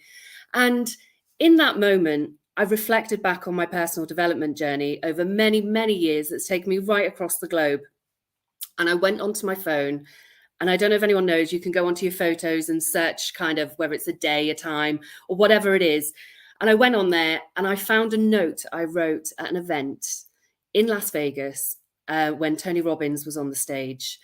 And in that moment, I reflected back on my personal development journey over many, many years that's taken me right across the globe. And I went onto my phone, and I don't know if anyone knows, you can go onto your photos and search kind of whether it's a day, a time, or whatever it is. And I went on there and I found a note I wrote at an event in Las Vegas when Tony Robbins was on the stage.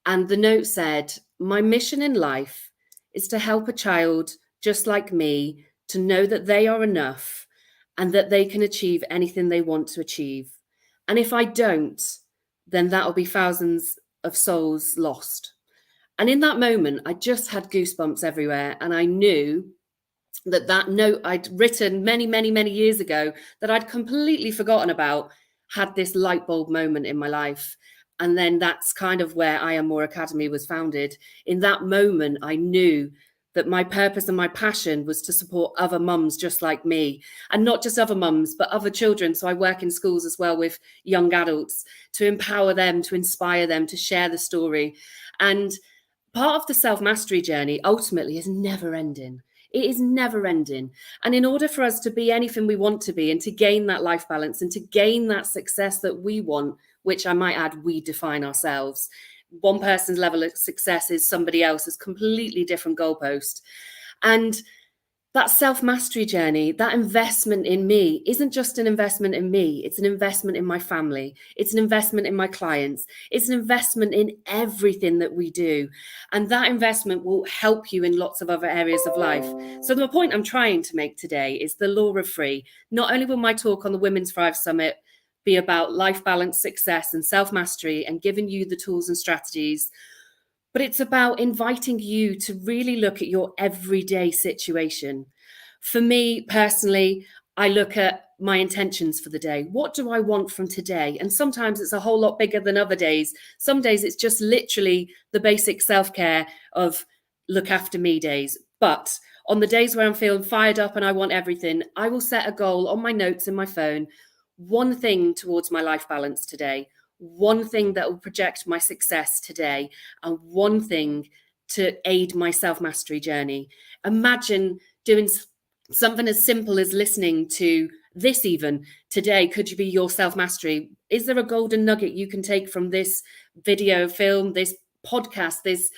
And the note said, my mission in life is to help a child just like me to know that they are enough and that they can achieve anything they want to achieve. And if I don't, then that'll be thousands of souls lost. And in that moment, I just had goosebumps everywhere. And I knew that that note I'd written many, many, many years ago that I'd completely forgotten about had this light bulb moment in my life. And then that's kind of where I Am More Academy was founded. In that moment, I knew that my purpose and my passion was to support other mums just like me, and not just other mums, but other children. So I work in schools as well with young adults to empower them, to inspire them, to share the story. And part of the self-mastery journey ultimately is never ending. It is never ending. And in order for us to be anything we want to be and to gain that life balance and to gain that success that we want, which I might add, we define ourselves. One person's level of success is somebody else's completely different goalpost. And that self-mastery journey, that investment in me isn't just an investment in me. It's an investment in my family. It's an investment in my clients. It's an investment in everything that we do. And that investment will help you in lots of other areas of life. So the point I'm trying to make today is the law of free. Not only will my talk on the Women's Thrive Summit be about life balance, success, and self-mastery and giving you the tools and strategies, but it's about inviting you to really look at your everyday situation. For me personally, I look at my intentions for the day. What do I want from today? And sometimes it's a whole lot bigger than other days. Some days it's just literally the basic self-care of look after me days. But on the days where I'm feeling fired up and I want everything, I will set a goal on my notes in my phone. One thing towards my life balance today, one thing that will project my success today, and one thing to aid my self-mastery journey. Imagine doing something as simple as listening to this even today. Could you be your self-mastery? Is there a golden nugget you can take from this video, film, this podcast, this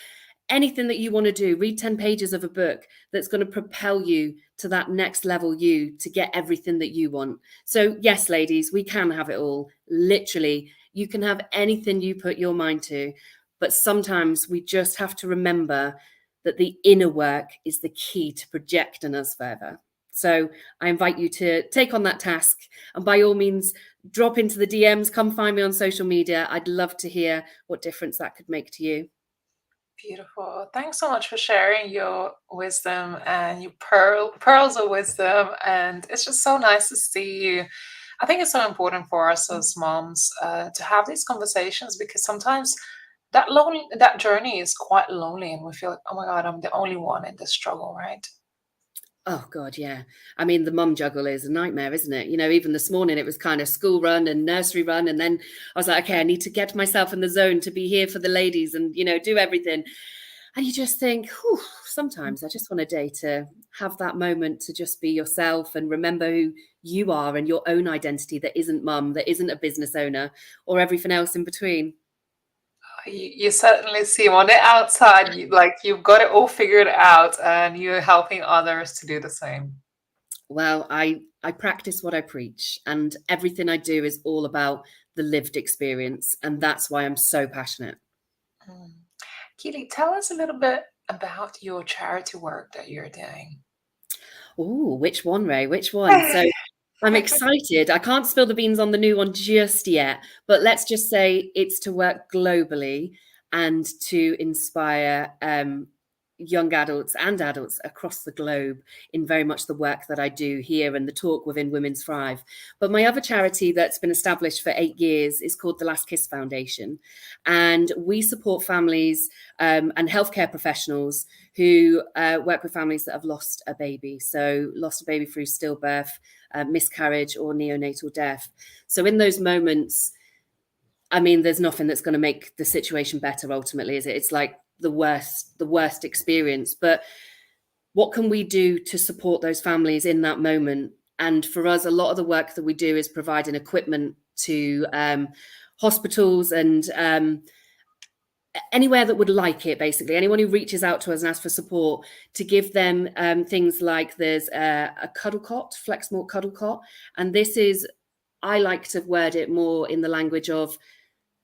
anything that you want to do? Read 10 pages of a book that's going to propel you to that next level you, to get everything that you want. So yes, ladies, we can have it all. Literally, you can have anything you put your mind to, but sometimes we just have to remember that the inner work is the key to projecting us further. So I invite you to take on that task, and by all means, drop into the DMs, come find me on social media. I'd love to hear what difference that could make to you. Beautiful. Thanks so much for sharing your wisdom and your pearls of wisdom. And it's just so nice to see you. I think it's so important for us as moms to have these conversations, because sometimes that journey is quite lonely, and we feel like, oh my God, I'm the only one in this struggle, right? Oh God, yeah. I mean, the mum juggle is a nightmare, isn't it? You know, even this morning it was kind of school run and nursery run, and then I was like, okay, I need to get myself in the zone to be here for the ladies and, you know, do everything. And you just think, whew, sometimes I just want a day to have that moment to just be yourself and remember who you are and your own identity that isn't mum, that isn't a business owner, or everything else in between. You certainly seem on the outside, you've got it all figured out, and you're helping others to do the same. Well, I practice what I preach, and everything I do is all about the lived experience, and that's why I'm so passionate. 𝐸𝐨𝐬, tell us a little bit about your charity work that you're doing. Oh, which one, Ray? Which one? So I'm excited. I can't spill the beans on the new one just yet, but let's just say it's to work globally and to inspire young adults and adults across the globe in very much the work that I do here and the talk within Women's Thrive. But my other charity that's been established for 8 years is called the Last Kiss Foundation. And we support families and healthcare professionals who work with families that have lost a baby. So lost a baby through stillbirth, miscarriage, or neonatal death. So in those moments, I mean, there's nothing that's going to make the situation better ultimately, is it? It's like the worst experience. But what can we do to support those families in that moment? And for us, a lot of the work that we do is providing equipment to hospitals and anywhere that would like it, basically. Anyone who reaches out to us and asks for support, to give them things like there's a cuddle cot, FlexMort cuddle cot. And this is, I like to word it more in the language of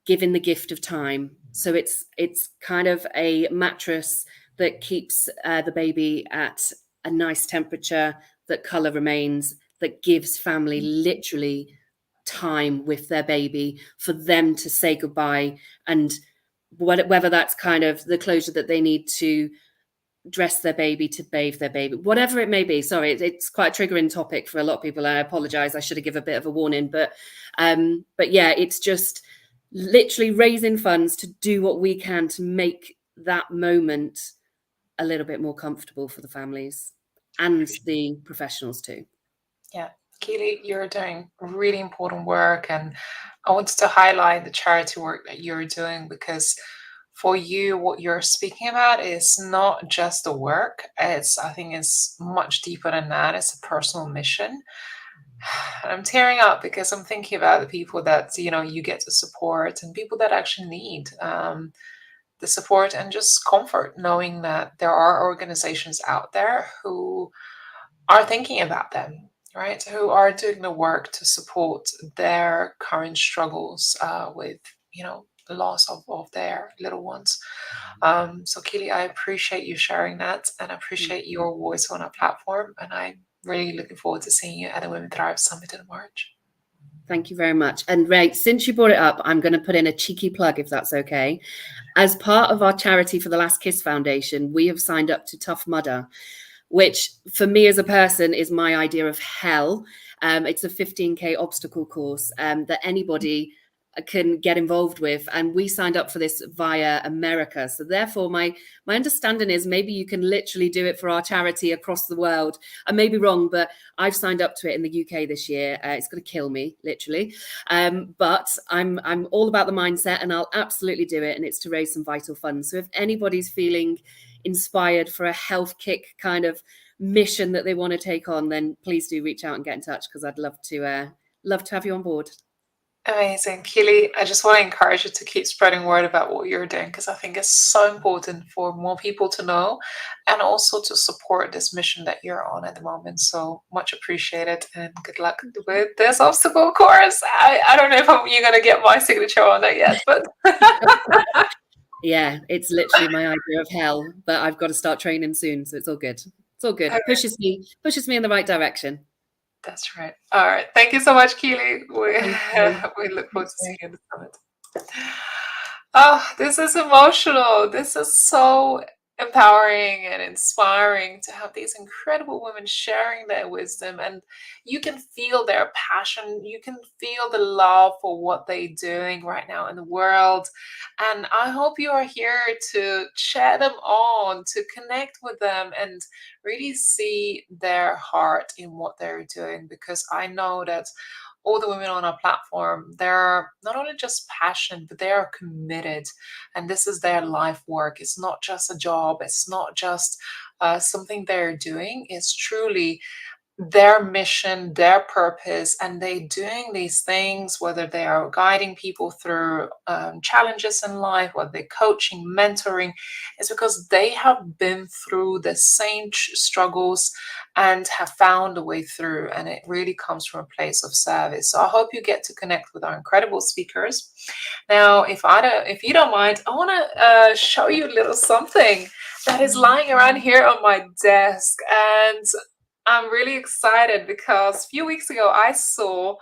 giving the gift of time. So it's kind of a mattress that keeps the baby at a nice temperature, that colour remains, that gives family literally time with their baby for them to say goodbye, and whether that's kind of the closure that they need to dress their baby, to bathe their baby, whatever it may be. Sorry, it's quite a triggering topic for a lot of people. I apologize. I should have given a bit of a warning, but yeah, it's just literally raising funds to do what we can to make that moment a little bit more comfortable for the families and the professionals too. Yeah, 𝐸𝐨𝐬, you're doing really important work, and I wanted to highlight the charity work that you're doing, because for you, what you're speaking about is not just the work. I think it's much deeper than that. It's a personal mission. And I'm tearing up because I'm thinking about the people that, you get to support, and people that actually need the support and just comfort, knowing that there are organizations out there who are thinking about them, right? Who are doing the work to support their current struggles with, the loss of their little ones. So 𝐸𝐨𝐬, I appreciate you sharing that, and I appreciate your voice on our platform. And I'm really looking forward to seeing you at the Women Thrive Summit in March. Thank you very much. And Ray, since you brought it up, I'm going to put in a cheeky plug, if that's okay. As part of our charity for the Last Kiss Foundation, we have signed up to Tough Mudder, which for me as a person is my idea of hell. It's a 15K obstacle course that anybody can get involved with, and we signed up for this via America. So therefore my understanding is maybe you can literally do it for our charity across the world. I may be wrong, but I've signed up to it in the UK this year. It's going to kill me, literally, but I'm all about the mindset, and I'll absolutely do it. And it's to raise some vital funds. So if anybody's feeling inspired for a health kick kind of mission that they want to take on, then please do reach out and get in touch, because I'd love to have you on board. Amazing. 𝐸𝐨𝐬, I just want to encourage you to keep spreading word about what you're doing, because I think it's so important for more people to know, and also to support this mission that you're on at the moment. So much appreciated, and good luck with this obstacle course. I don't know if you're going to get my signature on that yet, but yeah, it's literally my idea of hell, but I've got to start training soon, so it's all good. It's all good. Pushes me in the right direction. That's right. All right. Thank you so much, 𝐸𝐨𝐬. Thank you. We look forward to seeing you in the summit. Oh, this is emotional. This is so empowering and inspiring to have these incredible women sharing their wisdom, and you can feel their passion. You can feel the love for what they're doing right now in the world. And I hope you are here to cheer them on, to connect with them, and really see their heart in what they're doing, because I know that all the women on our platform, they're not only just passionate, but they are committed. And this is their life work. It's not just a job. It's not just something they're doing. It's truly their mission, their purpose, and they doing these things, whether they are guiding people through challenges in life, whether they're coaching, mentoring, it's because they have been through the same struggles and have found a way through, and it really comes from a place of service. So I hope you get to connect with our incredible speakers. Now, if you don't mind, I want to show you a little something that is lying around here on my desk, and I'm really excited because a few weeks ago I saw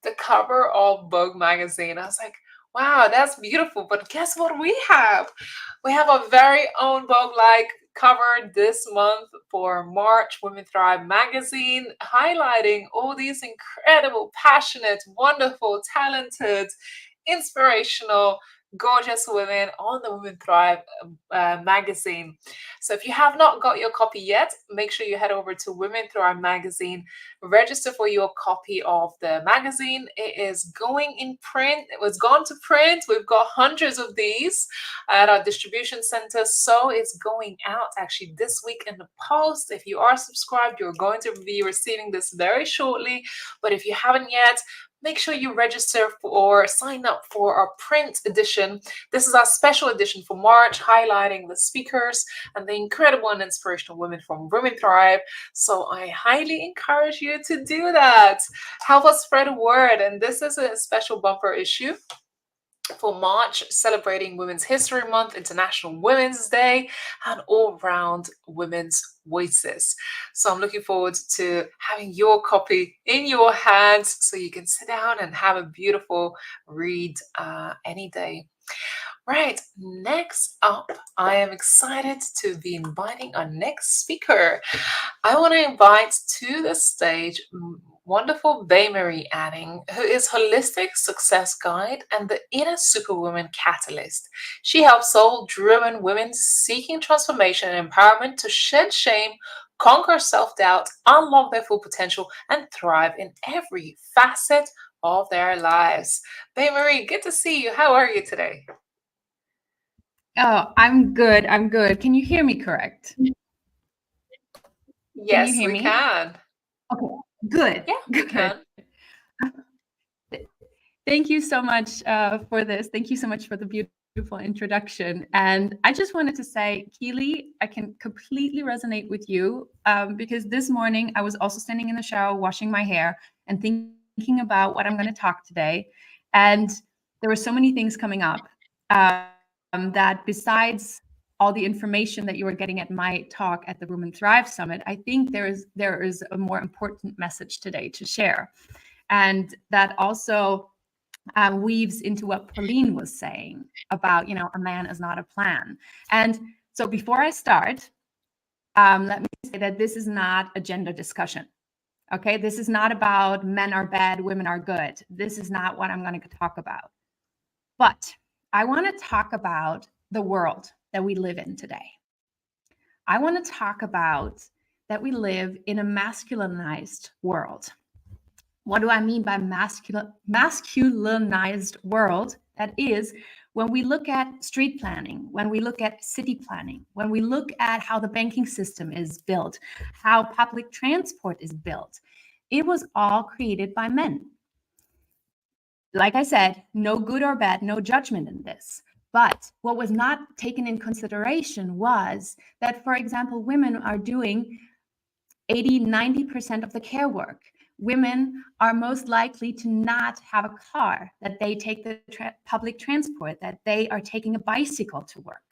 the cover of Vogue magazine. I was like, wow, that's beautiful. But guess what we have? We have a very own Vogue-like cover this month for March Women Thrive magazine, highlighting all these incredible, passionate, wonderful, talented, inspirational, gorgeous women on the Women Thrive magazine. So if you have not got your copy yet, make sure you head over to Women Thrive magazine, register for your copy of the magazine. It is going in print. It was gone to print. We've got hundreds of these at our distribution center. So it's going out actually this week in the post. If you are subscribed, you're going to be receiving this very shortly. But if you haven't yet, make sure you register for or sign up for our print edition. This is our special edition for March, highlighting the speakers and the incredible and inspirational women from Women Thrive. So I highly encourage you to do that. Help us spread the word. And this is a special bumper issue for March, celebrating Women's History Month, International Women's Day, and all-round women's voices. So I'm looking forward to having your copy in your hands so you can sit down and have a beautiful read any day. Right, next up, I am excited to be inviting our next speaker. I want to invite to the stage wonderful 𝐷 Adding, who is holistic success guide and the inner superwoman catalyst. She helps soul-driven women seeking transformation and empowerment to shed shame, conquer self-doubt, unlock their full potential, and thrive in every facet of their lives. 𝐷, good to see you. How are you today? Oh, I'm good. I'm good. Can you hear me correct? Yes, Can you hear we me? can. Okay, good. Yeah, we good. can. Thank you so much for this. Thank you so much for the beautiful introduction. And I just wanted to say, 𝐸𝐨𝐬, I can completely resonate with you because this morning I was also standing in the shower, washing my hair and thinking about what I'm going to talk today. And there were so many things coming up that besides all the information that you were getting at my talk at the Women Thrive Summit, I think there is a more important message today to share. And that also weaves into what Pauline was saying about, a man is not a plan. And so before I start, let me say that this is not a gender discussion. Okay, this is not about men are bad, women are good. This is not what I'm going to talk about. But I want to talk about the world that we live in today. I want to talk about that we live in a masculinized world. What do I mean by masculinized world? That is, when we look at street planning, when we look at city planning, when we look at how the banking system is built, how public transport is built, it was all created by men. Like I said, no good or bad, no judgment in this. But what was not taken in consideration was that, for example, women are doing 80-90% of the care work. Women are most likely to not have a car, that they take the public transport, that they are taking a bicycle to work.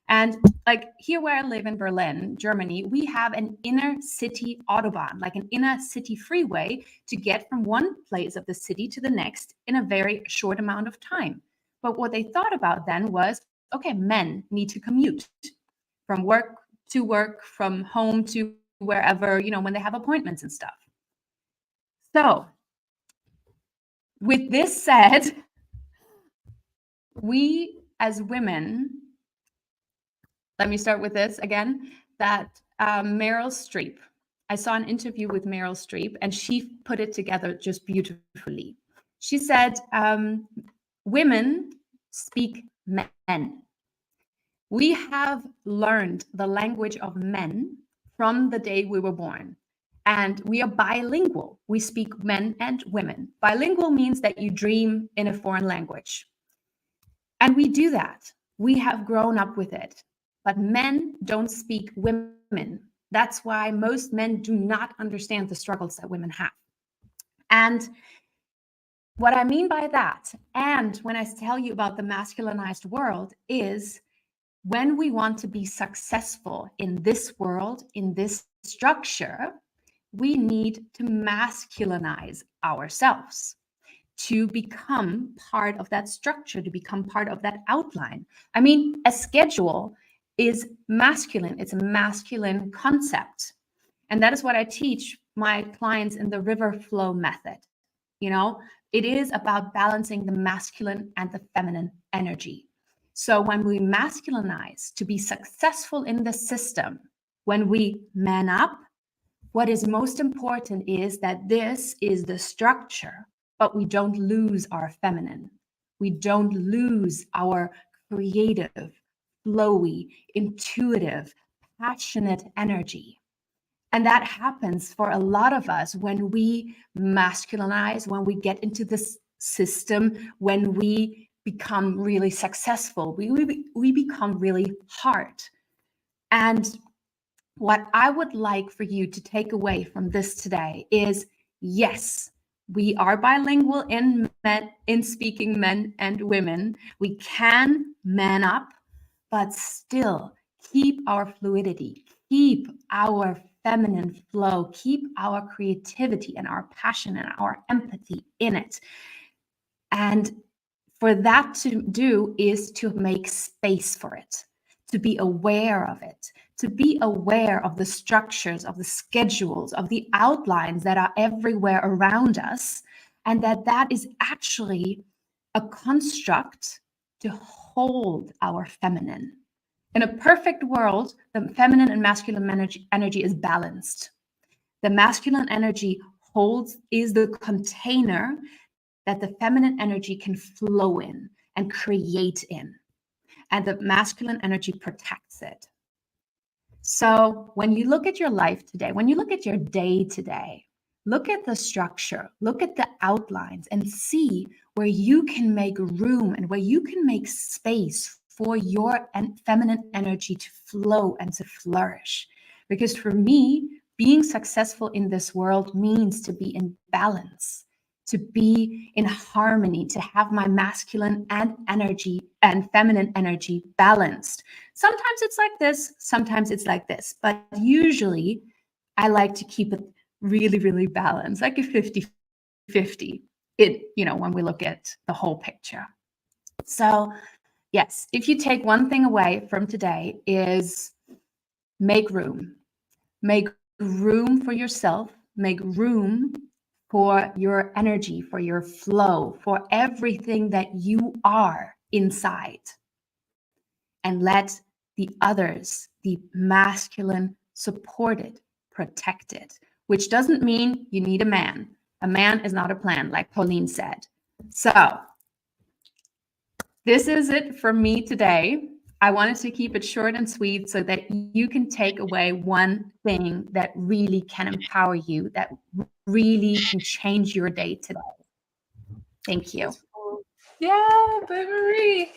And like here where I live in Berlin, Germany, we have an inner city autobahn, like an inner city freeway to get from one place of the city to the next in a very short amount of time. But what they thought about then was, okay, men need to commute from work to work, from home to wherever, you know, when they have appointments and stuff. So with this said, we as women, let me start with this again, that Meryl Streep, I saw an interview with Meryl Streep and she put it together just beautifully. She said, women speak men. We have learned the language of men from the day we were born. And we are bilingual. We speak men and women. Bilingual means that you dream in a foreign language. And we do that. We have grown up with it. But men don't speak women. That's why most men do not understand the struggles that women have. And what I mean by that, and when I tell you about the masculinized world, is when we want to be successful in this world, in this structure, we need to masculinize ourselves to become part of that structure, to become part of that outline. I mean, a schedule is masculine. It's a masculine concept. And that is what I teach my clients in the river flow method. You know, it is about balancing the masculine and the feminine energy. So when we masculinize to be successful in the system, when we man up, what is most important is that this is the structure, but we don't lose our feminine. We don't lose our creative, flowy, intuitive, passionate energy. And that happens for a lot of us when we masculinize, when we get into this system, when we become really successful, we become really hard. And what I would like for you to take away from this today is, yes, we are bilingual in speaking men and women. We can man up, but still keep our fluidity, keep our feminine flow, keep our creativity and our passion and our empathy in it. And for that to do is to make space for it, to be aware of it, to be aware of the structures, of the schedules, of the outlines that are everywhere around us, and that is actually a construct to hold our feminine. In a perfect world, the feminine and masculine energy is balanced. The masculine energy is the container that the feminine energy can flow in and create in. And the masculine energy protects it. So when you look at your life today, when you look at your day today, look at the structure, look at the outlines and see where you can make room and where you can make space for your feminine energy to flow and to flourish. Because for me, being successful in this world means to be in balance, to be in harmony, to have my masculine and feminine energy balanced. Sometimes it's like this, sometimes it's like this, but usually I like to keep it really, really balanced, like a 50-50, when we look at the whole picture. So yes, if you take one thing away from today is make room for yourself, make room for your energy, for your flow, for everything that you are inside. And let the others, the masculine, support it, protect it, which doesn't mean you need a man. A man is not a plan, like Pauline said. So this is it for me today. I wanted to keep it short and sweet so that you can take away one thing that really can empower you, that really can change your day today. Thank you. Yeah, Marie.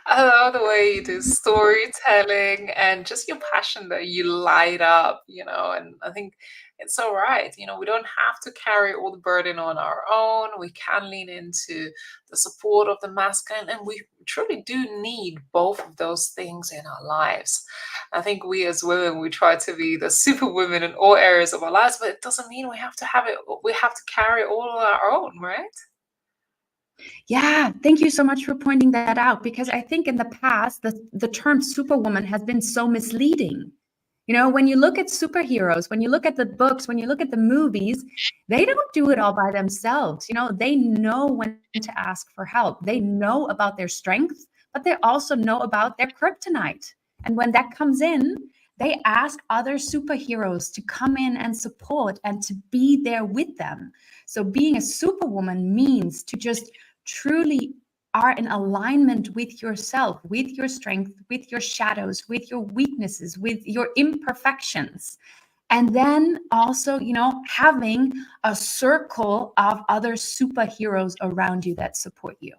I love the way you do storytelling and just your passion that you light up, and I think it's so right. We don't have to carry all the burden on our own. We can lean into the support of the masculine, and we truly do need both of those things in our lives. I think we as women, we try to be the super women in all areas of our lives, but it doesn't mean we have to have it, we have to carry it all on our own, right? Yeah, thank you so much for pointing that out, because I think in the past, the term superwoman has been so misleading. When you look at superheroes, when you look at the books, when you look at the movies, they don't do it all by themselves. They know when to ask for help. They know about their strengths, but they also know about their kryptonite. And when that comes in, they ask other superheroes to come in and support and to be there with them. So being a superwoman means to just truly are in alignment with yourself, with your strength, with your shadows, with your weaknesses, with your imperfections. And then also, having a circle of other superheroes around you that support you.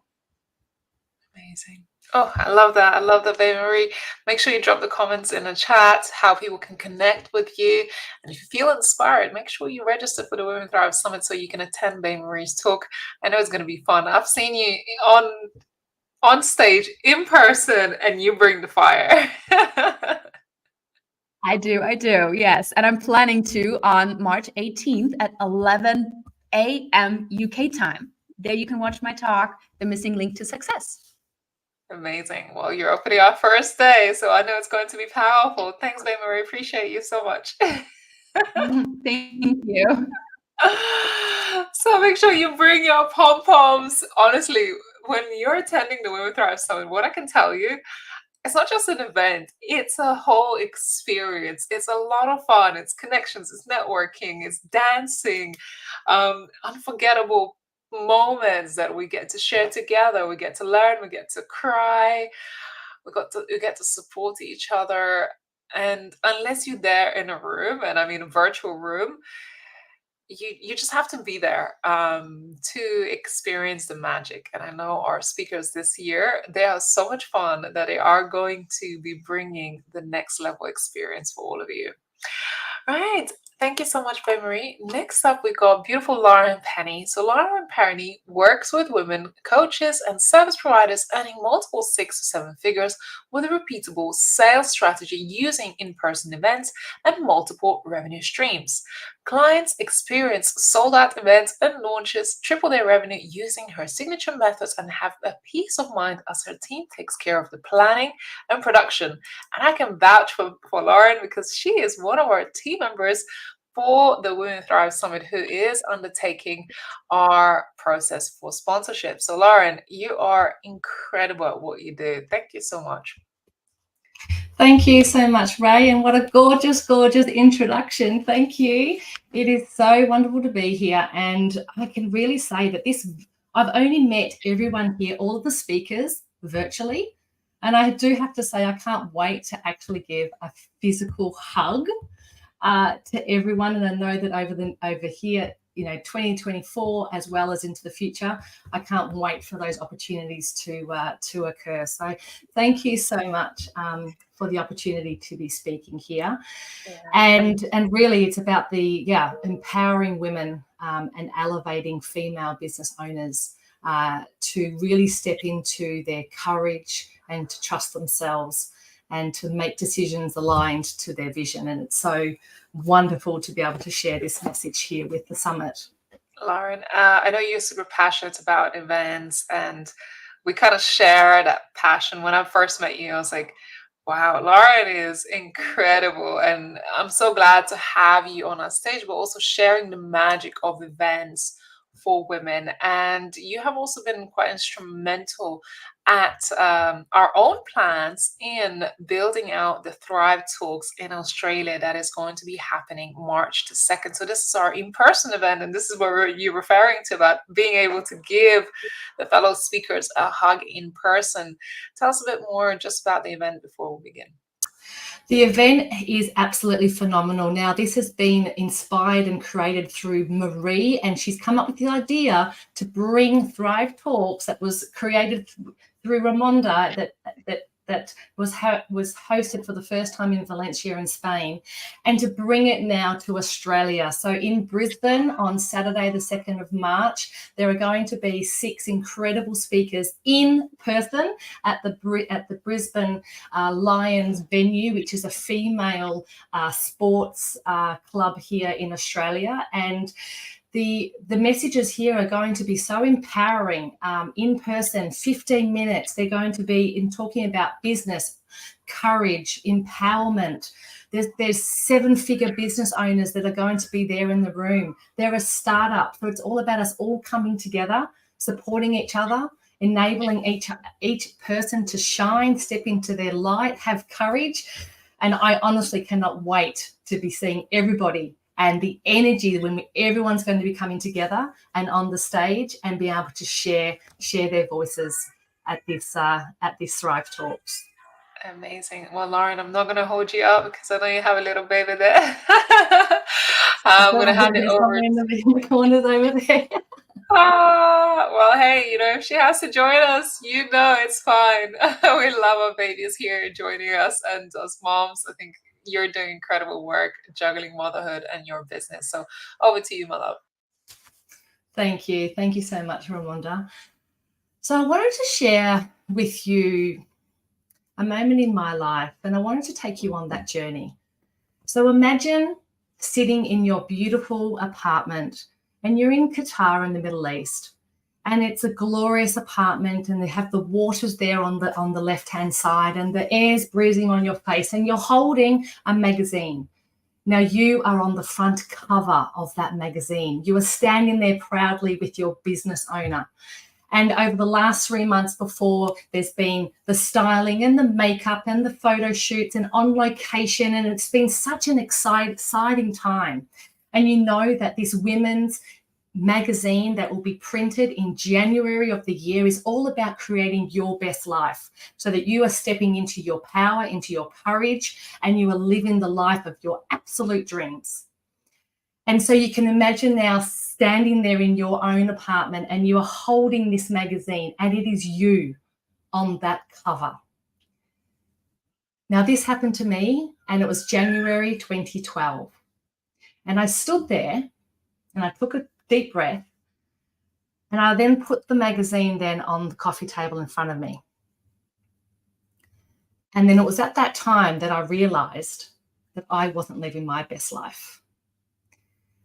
Amazing. Oh, I love that. I love that, Babe Marie. Make sure you drop the comments in the chat, how people can connect with you. And if you feel inspired, make sure you register for the Women Thrive Summit so you can attend Babe Marie's talk. I know it's going to be fun. I've seen you on stage in person, and you bring the fire. I do, yes. And I'm planning to on March 18th at 11 a.m. UK time. There you can watch my talk, The Missing Link to Success. Amazing. Well, you're opening our first day, so I know it's going to be powerful. Thanks, Babe Marie. Appreciate you so much. Thank you. So make sure you bring your pom-poms. Honestly, when you're attending the Women Thrive Summit, what I can tell you, it's not just an event, it's a whole experience. It's a lot of fun. It's connections, it's networking, it's dancing, unforgettable moments that we get to share together. We get to learn, we get to cry, we get to support each other. And unless you're there in a room, and I mean a virtual room, you just have to be there to experience the magic. And I know our speakers this year, they are so much fun that they are going to be bringing the next level experience for all of you. Right. Thank you so much, Babe Marie. Next up, we got beautiful Lauren Penny. So Lauren Penny works with women, coaches, and service providers earning multiple 6 to 7 figures with a repeatable sales strategy using in-person events and multiple revenue streams. Clients experience sold-out events and launches, triple their revenue using her signature methods, and have a peace of mind as her team takes care of the planning and production. And I can vouch for Lauren because she is one of our team members for the Women Thrive Summit who is undertaking our process for sponsorship. So Lauren, you are incredible at what you do. Thank you so much. Thank you so much, Ray, and what a gorgeous, gorgeous introduction. Thank you. It is so wonderful to be here, and I can really say that I've only met everyone here, all of the speakers, virtually, and I do have to say I can't wait to actually give a physical hug to everyone, and I know that over here, 2024 as well as into the future, I can't wait for those opportunities to occur. So thank you so much for the opportunity to be speaking here. Yeah. And really it's about the empowering women and elevating female business owners to really step into their courage and to trust themselves and to make decisions aligned to their vision. And it's so wonderful to be able to share this message here with the summit. Lauren, I know you're super passionate about events, and we kind of share that passion. When I first met you, I was like, wow, Lauren is incredible. And I'm so glad to have you on our stage, but also sharing the magic of events for women. And you have also been quite instrumental at our own plans in building out the Thrive Talks in Australia that is going to be happening March the 2nd. So this is our in-person event, and this is what you're referring to about being able to give the fellow speakers a hug in person. Tell us a bit more just about the event before we begin. The event is absolutely phenomenal. Now, this has been inspired and created through Marie, and she's come up with the idea to bring Thrive Talks that was created through Ramonda, that was hosted for the first time in Valencia in Spain, and to bring it now to Australia. So in Brisbane on Saturday, the 2nd of March, there are going to be 6 incredible speakers in person at the Brisbane Lions venue, which is a female sports club here in Australia. And the messages here are going to be so empowering. In person, 15 minutes. They're going to be talking about business, courage, empowerment. There's 7-figure business owners that are going to be there in the room. They're a startup, so it's all about us all coming together, supporting each other, enabling each person to shine, step into their light, have courage. And I honestly cannot wait to be seeing everybody and the energy when everyone's going to be coming together and on the stage and be able to share their voices at this Thrive Talks. Amazing. Well, Lauren, I'm not going to hold you up because I know you have a little baby there. I'm going to hand it over in the corners over there. Well, hey, if she has to join us, it's fine. We love our babies here joining us, and as moms, I think you're doing incredible work juggling motherhood and your business. So over to you, my love. Thank you. Thank you so much, Ramonda. So I wanted to share with you a moment in my life, and I wanted to take you on that journey. So imagine sitting in your beautiful apartment, and you're in Qatar in the Middle East, and it's a glorious apartment, and they have the waters there on the left-hand side, and the air's breezing on your face, and you're holding a magazine. Now you are on the front cover of that magazine. You are standing there proudly with your business owner. And over the last 3 months before, there's been the styling and the makeup and the photo shoots and on location, and it's been such an exciting time. And you know that this women's magazine that will be printed in January of the year is all about creating your best life, so that you are stepping into your power, into your courage, and you are living the life of your absolute dreams. And so you can imagine now standing there in your own apartment, and you are holding this magazine, and it is you on that cover. Now, this happened to me, and it was January 2012. And I stood there and I took a deep breath, and I then put the magazine then on the coffee table in front of me. And then it was at that time that I realized that I wasn't living my best life.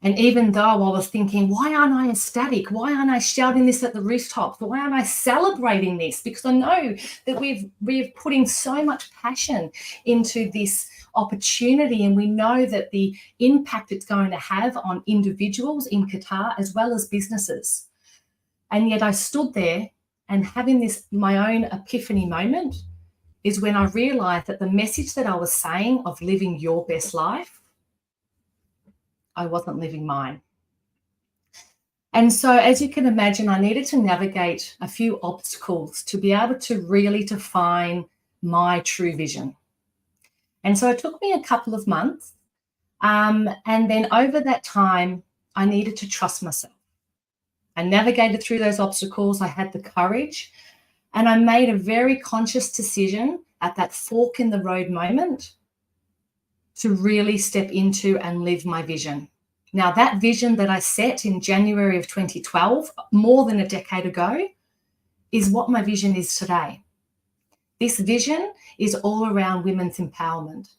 And even though I was thinking, why aren't I ecstatic? Why aren't I shouting this at the rooftops? Why aren't I celebrating this? Because I know that we've put in so much passion into this opportunity, and we know that the impact it's going to have on individuals in Qatar as well as businesses. And yet I stood there, and having this my own epiphany moment is when I realized that the message that I was saying of living your best life, I wasn't living mine. And so, as you can imagine, I needed to navigate a few obstacles to be able to really define my true vision. And so it took me a couple of months. And then over that time, I needed to trust myself. I navigated through those obstacles. I had the courage, and I made a very conscious decision at that fork in the road moment to really step into and live my vision. Now, that vision that I set in January of 2012, more than a decade ago, is what my vision is today. This vision is all around women's empowerment.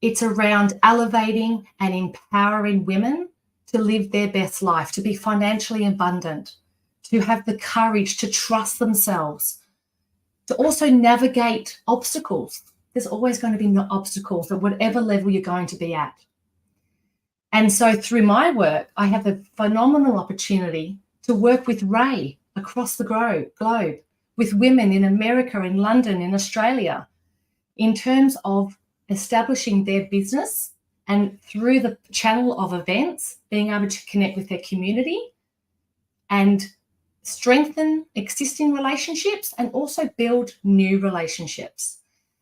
It's around elevating and empowering women to live their best life, to be financially abundant, to have the courage to trust themselves, to also navigate obstacles. There's always going to be obstacles at whatever level you're going to be at. And so through my work, I have a phenomenal opportunity to work with Ray across the globe, with women in America, in London, in Australia, in terms of establishing their business, and through the channel of events, being able to connect with their community and strengthen existing relationships and also build new relationships.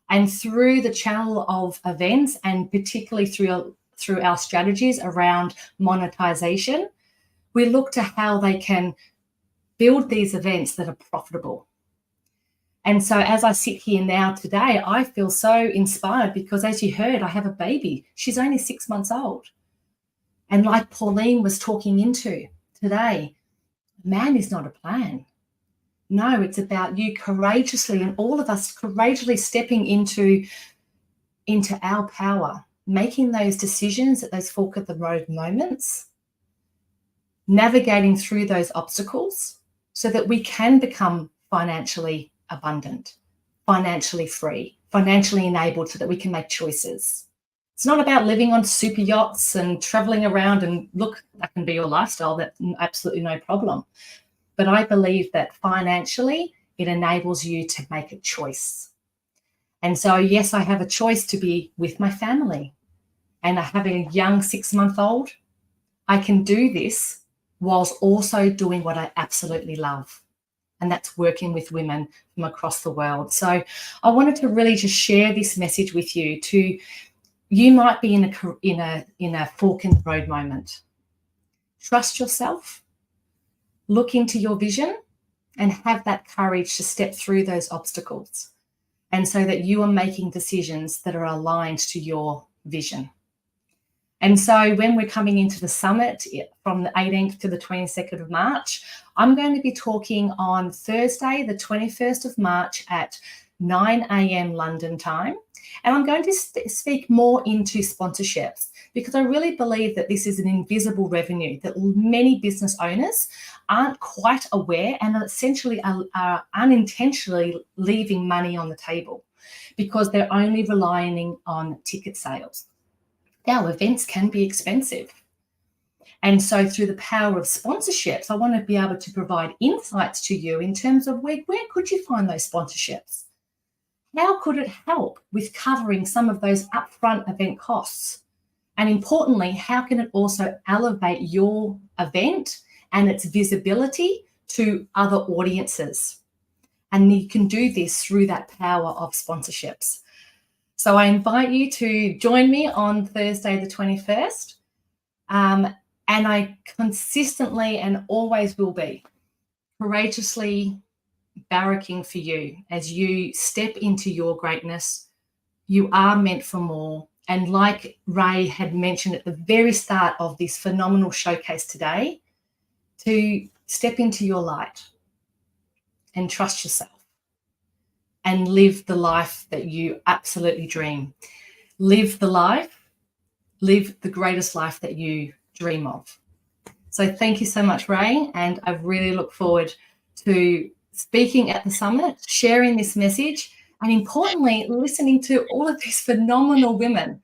And through the channel of events, and particularly through our strategies around monetization, we look to how they can build these events that are profitable. And so as I sit here now today, I feel so inspired because, as you heard, I have a baby. She's only 6 months old. And like Pauline was talking into today, man is not a plan. No, it's about you courageously, and all of us courageously stepping into our power, making those decisions at those fork of the road moments, navigating through those obstacles so that we can become financially abundant, financially free, financially enabled, so that we can make choices. It's not about living on super yachts and traveling around, and look, that can be your lifestyle. That's absolutely no problem. But I believe that financially, it enables you to make a choice. And so, yes, I have a choice to be with my family, and having a young 6-month-old, I can do this whilst also doing what I absolutely love. And that's working with women from across the world. So I wanted to really just share this message with you. You might be in a fork in the road moment. Trust yourself. Look into your vision and have that courage to step through those obstacles, and so that you are making decisions that are aligned to your vision. And so when we're coming into the summit from the 18th to the 22nd of March, I'm going to be talking on Thursday, the 21st of March at 9 a.m. London time. And I'm going to speak more into sponsorships, because I really believe that this is an invisible revenue that many business owners aren't quite aware, and essentially are unintentionally leaving money on the table because they're only relying on ticket sales. Now, events can be expensive. And so through the power of sponsorships, I want to be able to provide insights to you in terms of where could you find those sponsorships? How could it help with covering some of those upfront event costs? And importantly, how can it also elevate your event and its visibility to other audiences? And you can do this through that power of sponsorships. So I invite you to join me on Thursday, the 21st. And I consistently and always will be courageously barracking for you as you step into your greatness. You are meant for more. And like Ray had mentioned at the very start of this phenomenal showcase today, to step into your light and trust yourself and live the life that you absolutely dream. Live the greatest life that you dream of. So thank you so much, Ray. And I really look forward to speaking at the summit, sharing this message, and importantly, listening to all of these phenomenal women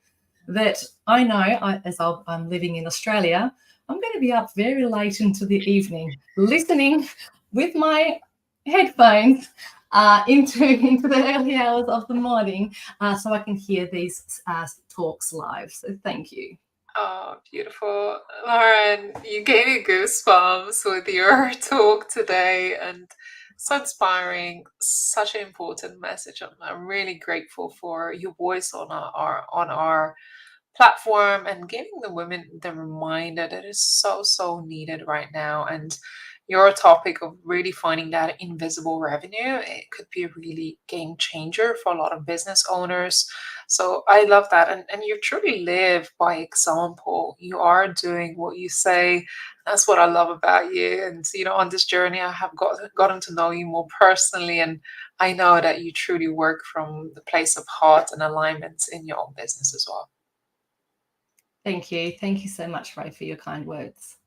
that I know, as I'm living in Australia, I'm going to be up very late into the evening, listening with my headphones into the early hours of the morning, so I can hear these talks live. So thank you. Oh, beautiful. Lauren, you gave me goosebumps with your talk today, and so inspiring, such an important message. I'm really grateful for your voice on our platform and giving the women the reminder that is so needed right now. And your topic of really finding that invisible revenue, it could be a really game changer for a lot of business owners. So I love that. And you truly live by example. You are doing what you say. That's what I love about you. And, on this journey, I have gotten to know you more personally. And I know that you truly work from the place of heart and alignment in your own business as well. Thank you. Thank you so much, Ray, for your kind words.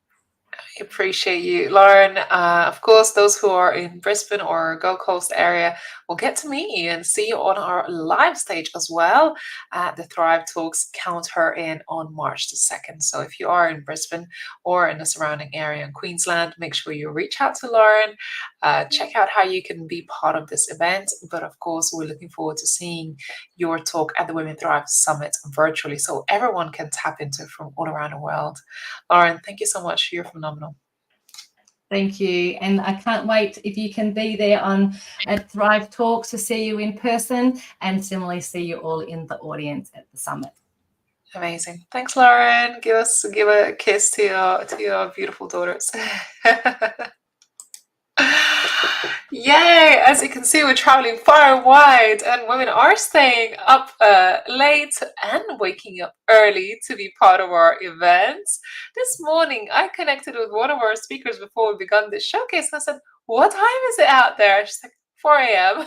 I appreciate you, Lauren. Of course, those who are in Brisbane or Gold Coast area will get to meet you and see you on our live stage as well at the Thrive Talks Count Her In on March the 2nd. So if you are in Brisbane or in the surrounding area in Queensland, make sure you reach out to Lauren, check out how you can be part of this event. But of course, we're looking forward to seeing your talk at the Women Thrive Summit virtually, so everyone can tap into from all around the world. Lauren, thank you so much. You're phenomenal. Thank you. And I can't wait if you can be there at Thrive Talks to see you in person, and similarly see you all in the audience at the summit. Amazing. Thanks, Lauren. Give a kiss to your beautiful daughters. Yay! As you can see, we're traveling far and wide, and women are staying up late and waking up early to be part of our events. This morning, I connected with one of our speakers before we began this showcase, and I said, "What time is it out there?" She's like, 4 a.m.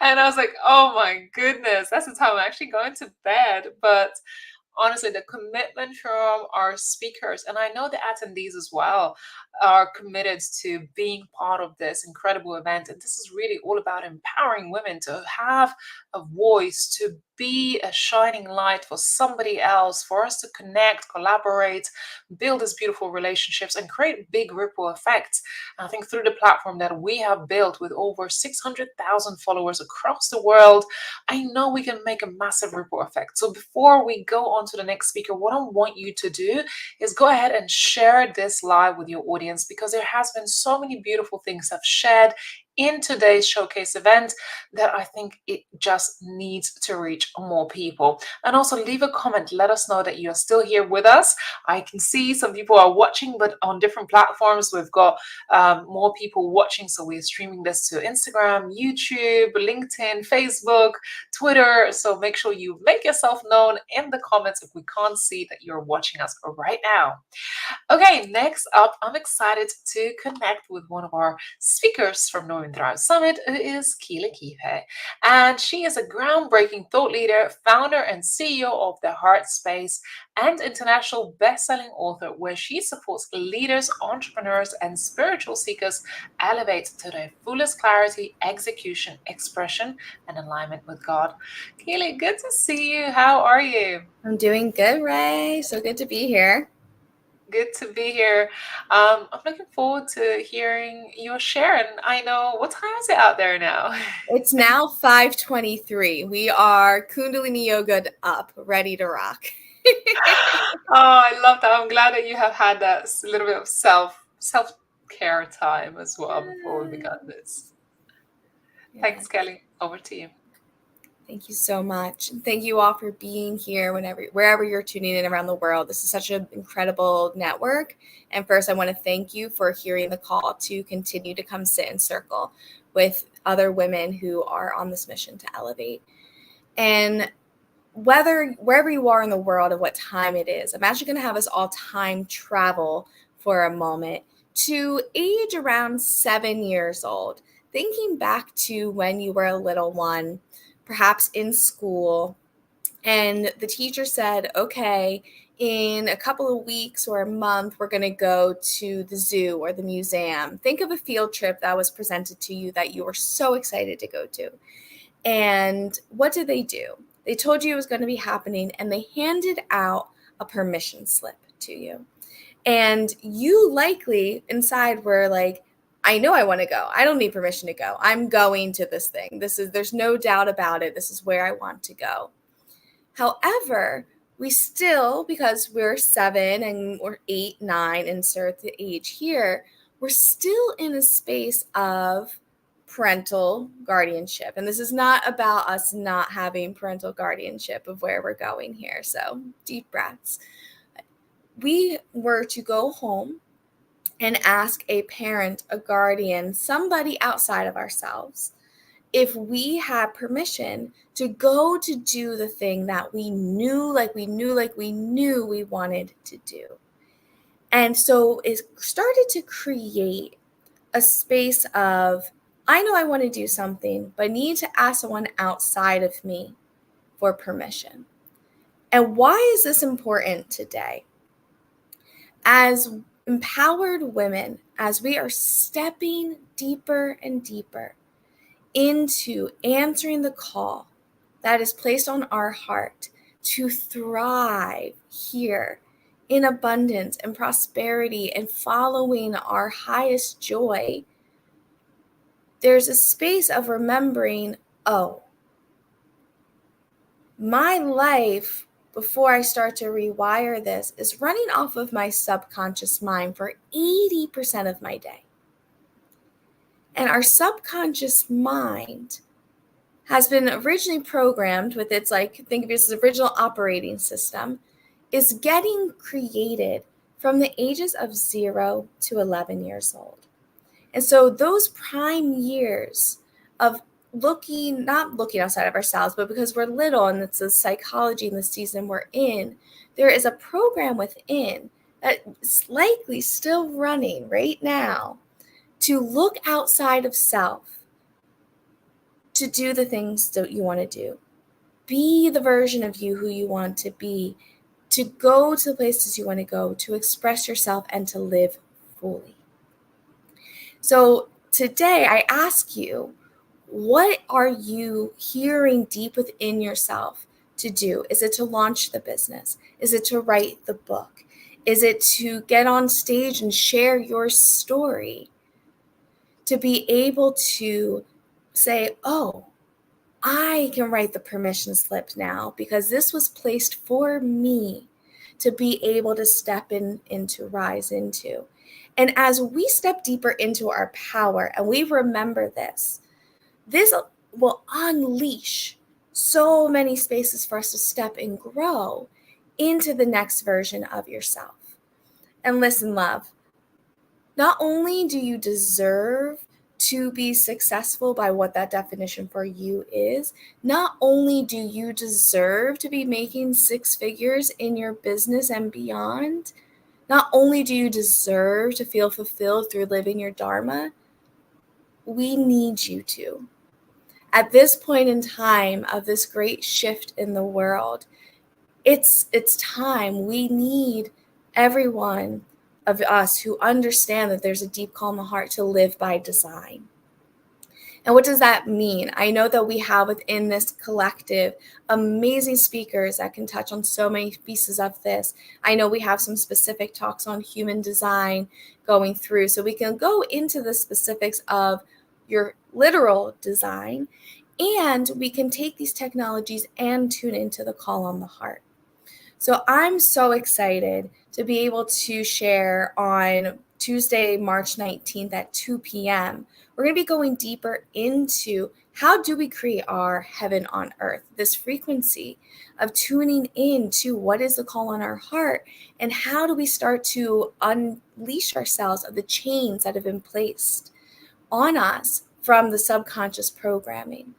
And I was like, oh my goodness, that's the time I'm actually going to bed. But honestly, the commitment from our speakers, and I know the attendees as well, are committed to being part of this incredible event. And this is really all about empowering women to have a voice, to be a shining light for somebody else, for us to connect, collaborate, build these beautiful relationships, and create big ripple effects. And I think through the platform that we have built with over 600,000 followers across the world, I know we can make a massive ripple effect. So before we go on to the next speaker, what I want you to do is go ahead and share this live with your audience, because there has been so many beautiful things I've shared in today's showcase event that I think it just needs to reach more people. And also leave a comment. Let us know that you're still here with us. I can see some people are watching, but on different platforms. We've got more people watching. So we're streaming this to Instagram, YouTube, LinkedIn, Facebook, Twitter. So make sure you make yourself known in the comments if we can't see that you're watching us right now. Okay, next up, I'm excited to connect with one of our speakers from Women Thrive Summit, who is 𝐷𝐨𝐿𝐞𝐬. And she is a groundbreaking thought leader, founder and CEO of The Heart Space, and international best-selling author, where she supports leaders, entrepreneurs, and spiritual seekers elevate to their fullest clarity, execution, expression, and alignment with God. 𝐷𝐿𝐞𝐬, good to see you. How are you? I'm doing good, Ray. So good to be here. Good to be here. I'm looking forward to hearing your share. And I know, what time is it out there now? It's now 5:23. We are Kundalini Yoga up, ready to rock. Oh, I love that. I'm glad that you have had that little bit of self-care time as well before we began this. Yeah. Thanks, Kelly. Over to you. Thank you so much. And thank you all for being here wherever you're tuning in around the world. This is such an incredible network. And first, I want to thank you for hearing the call to continue to come sit in circle with other women who are on this mission to elevate. And wherever you are in the world and what time it is, I'm actually going to have us all time travel for a moment to age around 7 years old, thinking back to when you were a little one, perhaps in school, and the teacher said, okay, in a couple of weeks or a month, we're going to go to the zoo or the museum. Think of a field trip that was presented to you that you were so excited to go to. And what did they do? They told you it was going to be happening, and they handed out a permission slip to you. And you likely inside were like, I know I want to go. I don't need permission to go. I'm going to this thing. There's no doubt about it. This is where I want to go. However, we still, because we're 7 and we're 8, 9, insert the age here, we're still in a space of parental guardianship. And this is not about us not having parental guardianship of where we're going here. So deep breaths. We were to go home and ask a parent, a guardian, somebody outside of ourselves, if we had permission to go to do the thing that we knew we wanted to do. And so it started to create a space of, I know I want to do something, but I need to ask someone outside of me for permission. And why is this important today? As empowered women, as we are stepping deeper and deeper into answering the call that is placed on our heart to thrive here in abundance and prosperity and following our highest joy, there's a space of remembering, oh, my life before I start to rewire this is running off of my subconscious mind for 80% of my day. And our subconscious mind has been originally programmed with its, like, think of it as original operating system, is getting created from the ages of 0 to 11 years old. And so those prime years of not looking outside of ourselves, but because we're little and it's the psychology in the season we're in, there is a program within that's likely still running right now to look outside of self, to do the things that you want to do, be the version of you who you want to be, to go to the places you want to go, to express yourself and to live fully. So today I ask you, what are you hearing deep within yourself to do? Is it to launch the business? Is it to write the book? Is it to get on stage and share your story? To be able to say, oh, I can write the permission slip now because this was placed for me to be able to step into, rise into. And as we step deeper into our power and we remember this will unleash so many spaces for us to step and grow into the next version of yourself. And listen, love, not only do you deserve to be successful by what that definition for you is, not only do you deserve to be making 6 figures in your business and beyond, not only do you deserve to feel fulfilled through living your Dharma, we need you to. At this point in time of this great shift in the world, it's time. We need everyone of us who understand that there's a deep call in the heart to live by design. And what does that mean? I know that we have within this collective amazing speakers that can touch on so many pieces of this. I know we have some specific talks on human design going through, so we can go into the specifics of your literal design, and we can take these technologies and tune into the call on the heart. So I'm so excited to be able to share on Tuesday, March 19th at 2 p.m. We're going to be going deeper into how do we create our heaven on earth, this frequency of tuning in to what is the call on our heart, and how do we start to unleash ourselves of the chains that have been placed on us from the subconscious programming.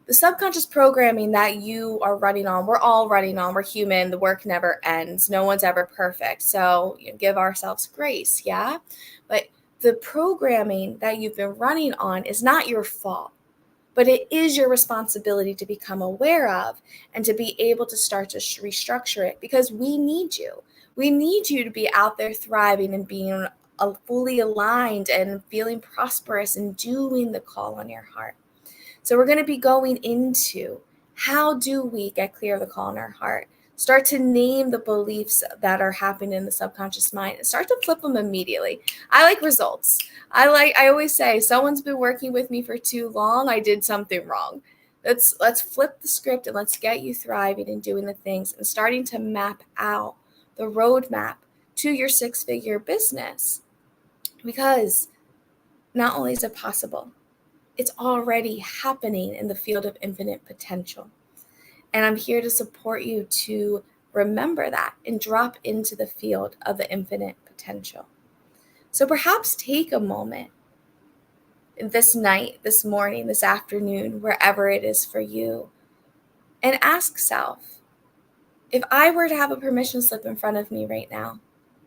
The subconscious programming that you are running on, we're all running on, we're human, the work never ends, no one's ever perfect, so give ourselves grace, yeah? But the programming that you've been running on is not your fault, but it is your responsibility to become aware of and to be able to start to restructure it, because we need you. We need you to be out there thriving and being fully aligned and feeling prosperous and doing the call on your heart. So we're going to be going into how do we get clear of the call in our heart, start to name the beliefs that are happening in the subconscious mind, and start to flip them immediately. I like results. I always say, someone's been working with me for too long, I did something wrong. Let's flip the script and let's get you thriving and doing the things and starting to map out the roadmap to your 6-figure business. Because not only is it possible, it's already happening in the field of infinite potential. And I'm here to support you to remember that and drop into the field of the infinite potential. So perhaps take a moment this night, this morning, this afternoon, wherever it is for you, and ask self, if I were to have a permission slip in front of me right now,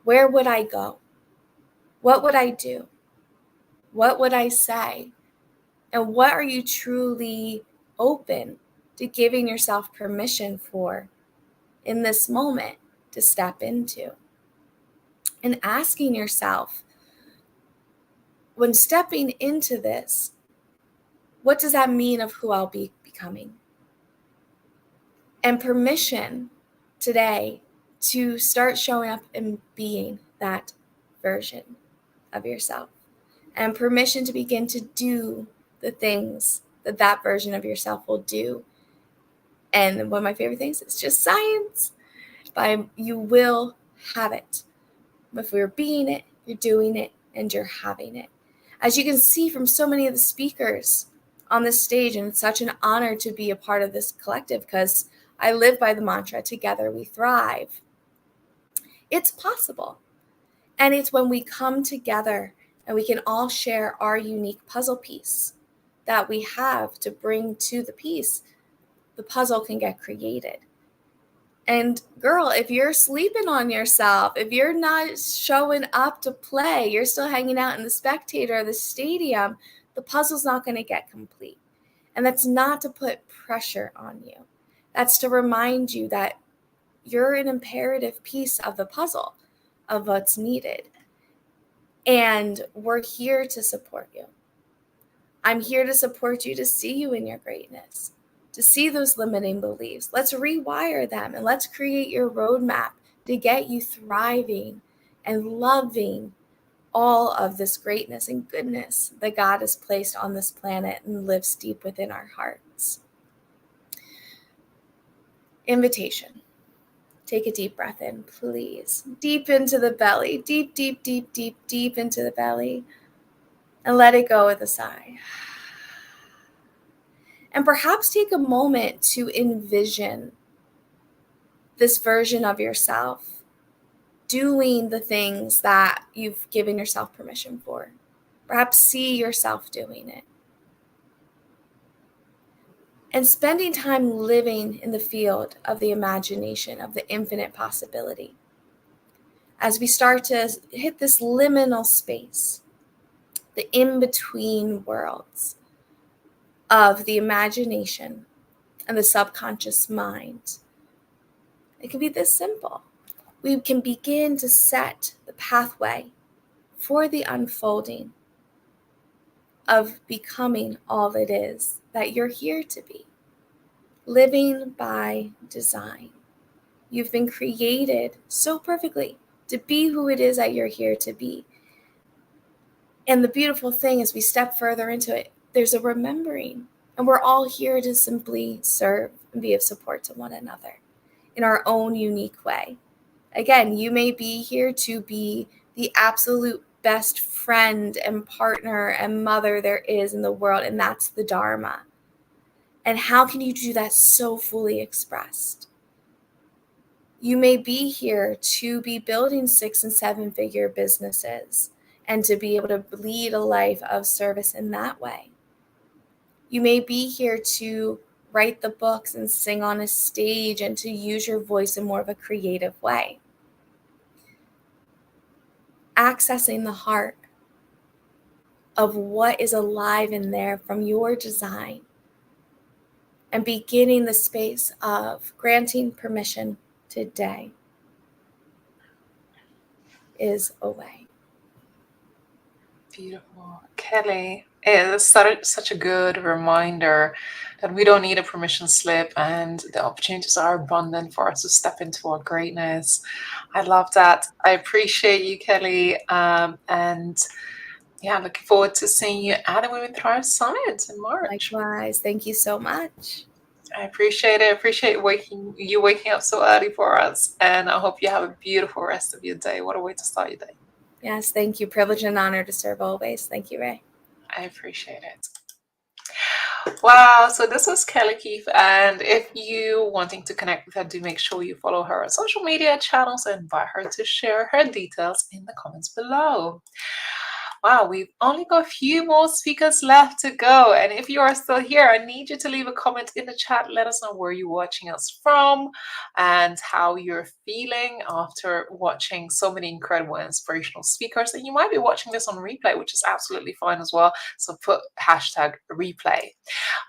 where would I go? What would I do? What would I say? And what are you truly open to giving yourself permission for in this moment to step into? And asking yourself, when stepping into this, what does that mean of who I'll be becoming? And permission today to start showing up and being that version of yourself. And permission to begin to do the things that version of yourself will do And one of my favorite things is just science. You will have it. If you're being it, you're doing it, and you're having it. As you can see from so many of the speakers on this stage, and it's such an honor to be a part of this collective because I live by the mantra, together we thrive. It's possible. And it's when we come together and we can all share our unique puzzle piece that we have to bring to the piece, the puzzle can get created. And girl, if you're sleeping on yourself, if you're not showing up to play, you're still hanging out in the spectator or the stadium, the puzzle's not going to get complete. And that's not to put pressure on you. That's to remind you that you're an imperative piece of the puzzle of what's needed. And we're here to support you. I'm here to support you, to see you in your greatness, to see those limiting beliefs. Let's rewire them and let's create your roadmap to get you thriving and loving all of this greatness and goodness that God has placed on this planet and lives deep within our hearts. Invitation. Take a deep breath in, please. Deep into the belly. Deep, deep, deep, deep, deep into the belly. And let it go with a sigh. And perhaps take a moment to envision this version of yourself doing the things that you've given yourself permission for. Perhaps see yourself doing it. And spending time living in the field of the imagination, of the infinite possibility. As we start to hit this liminal space, the in-between worlds of the imagination and the subconscious mind. It can be this simple. We can begin to set the pathway for the unfolding of becoming all it is that you're here to be. Living by design. You've been created so perfectly to be who it is that you're here to be. And the beautiful thing as we step further into it, there's a remembering. And we're all here to simply serve and be of support to one another in our own unique way. Again, you may be here to be the absolute best friend and partner and mother there is in the world, and that's the Dharma. And how can you do that so fully expressed? You may be here to be building 6- and 7-figure businesses and to be able to lead a life of service in that way. You may be here to write the books and sing on a stage and to use your voice in more of a creative way. Accessing the heart of what is alive in there from your design and beginning the space of granting permission today is a way. Beautiful. Kelly, it is such a good reminder that we don't need a permission slip and the opportunities are abundant for us to step into our greatness. I love that. I appreciate you, Kelly. And yeah, looking forward to seeing you at the Women Thrive Summit in March. Likewise. Thank you so much. I appreciate it. I appreciate you waking up so early for us. And I hope you have a beautiful rest of your day. What a way to start your day. Yes, thank you. Privilege and honor to serve always. Thank you, Ray. I appreciate it. Wow, so this was Kelly Keith, and if you wanting to connect with her, do make sure you follow her on social media channels and invite her to share her details in the comments below. Wow, we've only got a few more speakers left to go. And if you are still here, I need you to leave a comment in the chat. Let us know where you're watching us from and how you're feeling after watching so many incredible inspirational speakers. And you might be watching this on replay, which is absolutely fine as well. So put hashtag replay.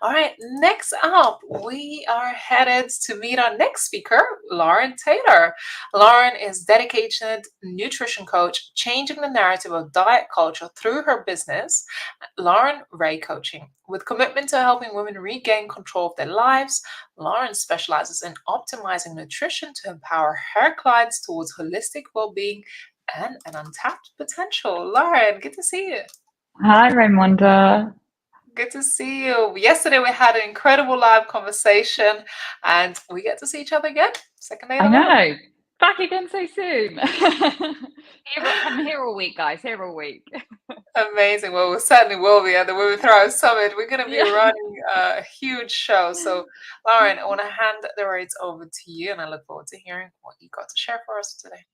All right, next up, we are headed to meet our next speaker, Lauren Taylor. Lauren is dedicated nutrition coach, changing the narrative of diet culture through her business, Lauren Ray Coaching. With commitment to helping women regain control of their lives, Lauren specializes in optimizing nutrition to empower her clients towards holistic well-being and an untapped potential. Lauren, good to see you. Hi, Raimonda. Good to see you. Yesterday we had an incredible live conversation, and we get to see each other again. Second day in I a row. know. Back again so soon. I'm here all week, guys. Here all week. Amazing. Well, we certainly will be at the Women Thrive Summit. We're going to be Yeah. running a huge show. So, Lauren, I want to hand the reins over to you, and I look forward to hearing what you got to share for us today.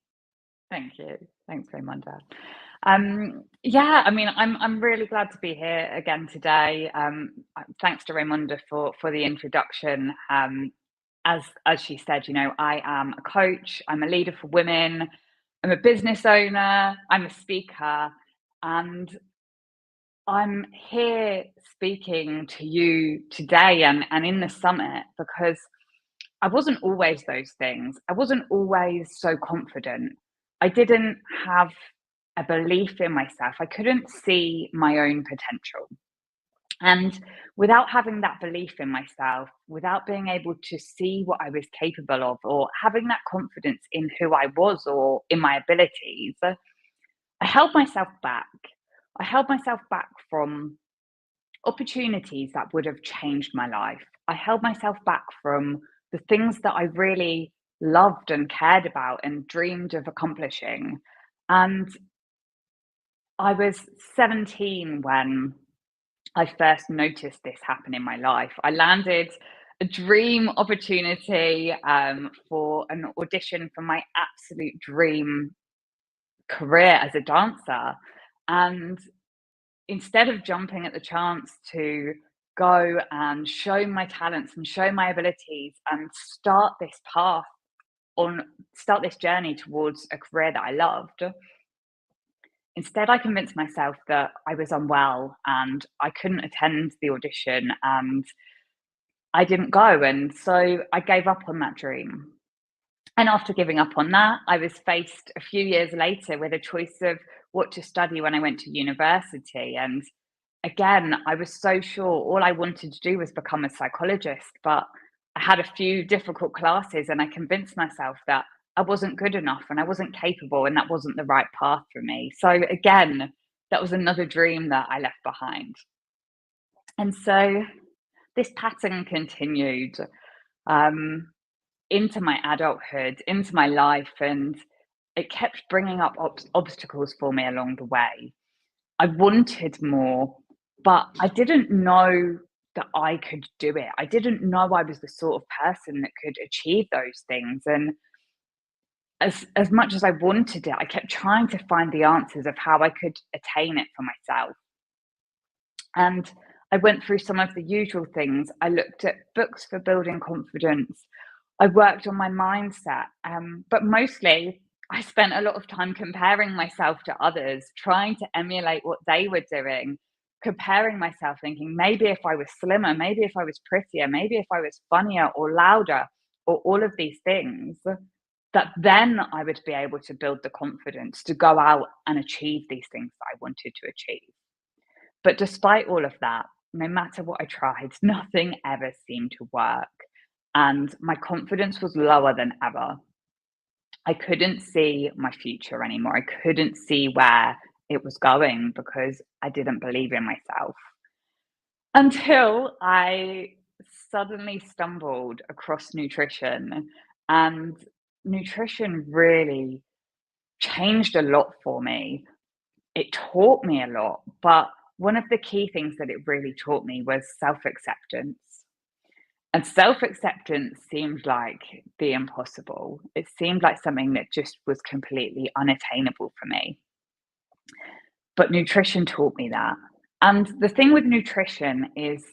Thank you. Thanks, Raymond. Yeah, I mean, I'm really glad to be here again today. Thanks to Raymonda for the introduction. As she said, you know, I am a coach. I'm a leader for women. I'm a business owner. I'm a speaker, and I'm here speaking to you today and in the summit because I wasn't always those things. I wasn't always so confident. I didn't have a belief in myself. I couldn't see my own potential. And without having that belief in myself, without being able to see what I was capable of, or having that confidence in who I was or in my abilities, I held myself back. I held myself back from opportunities that would have changed my life. I held myself back from the things that I really loved and cared about and dreamed of accomplishing. And I was 17 when I first noticed this happen in my life. I landed a dream opportunity for an audition for my absolute dream career as a dancer. And instead of jumping at the chance to go and show my talents and show my abilities and start this journey towards a career that I loved, instead I convinced myself that I was unwell and I couldn't attend the audition, and I didn't go. And so I gave up on that dream. And after giving up on that, I was faced a few years later with a choice of what to study when I went to university. And again, I was so sure all I wanted to do was become a psychologist, but I had a few difficult classes and I convinced myself that I wasn't good enough and I wasn't capable and that wasn't the right path for me. So again, that was another dream that I left behind. And so this pattern continued into my adulthood, into my life, and it kept bringing up obstacles for me along the way. I wanted more, but I didn't know that I could do it. I didn't know I was the sort of person that could achieve those things. And as much as I wanted it, I kept trying to find the answers of how I could attain it for myself. And I went through some of the usual things. I looked at books for building confidence. I worked on my mindset, but mostly I spent a lot of time comparing myself to others, trying to emulate what they were doing, comparing myself, thinking maybe if I was slimmer, maybe if I was prettier, maybe if I was funnier or louder, or all of these things, that then I would be able to build the confidence to go out and achieve these things that I wanted to achieve. But despite all of that, no matter what I tried, nothing ever seemed to work. And my confidence was lower than ever. I couldn't see my future anymore. I couldn't see where it was going because I didn't believe in myself. Until I suddenly stumbled across nutrition, and nutrition really changed a lot for me. It taught me a lot, but one of the key things that it really taught me was self-acceptance. And self-acceptance seemed like the impossible. It seemed like something that just was completely unattainable for me. But nutrition taught me that. And the thing with nutrition is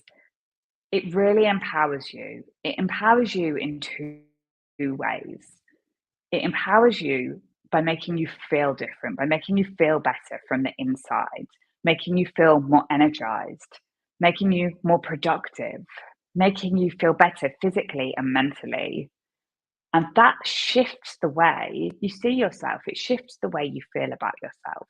it really empowers you. It empowers you in two ways. It empowers you by making you feel different, by making you feel better from the inside, making you feel more energized, making you more productive, making you feel better physically and mentally. And that shifts the way you see yourself. It shifts the way you feel about yourself.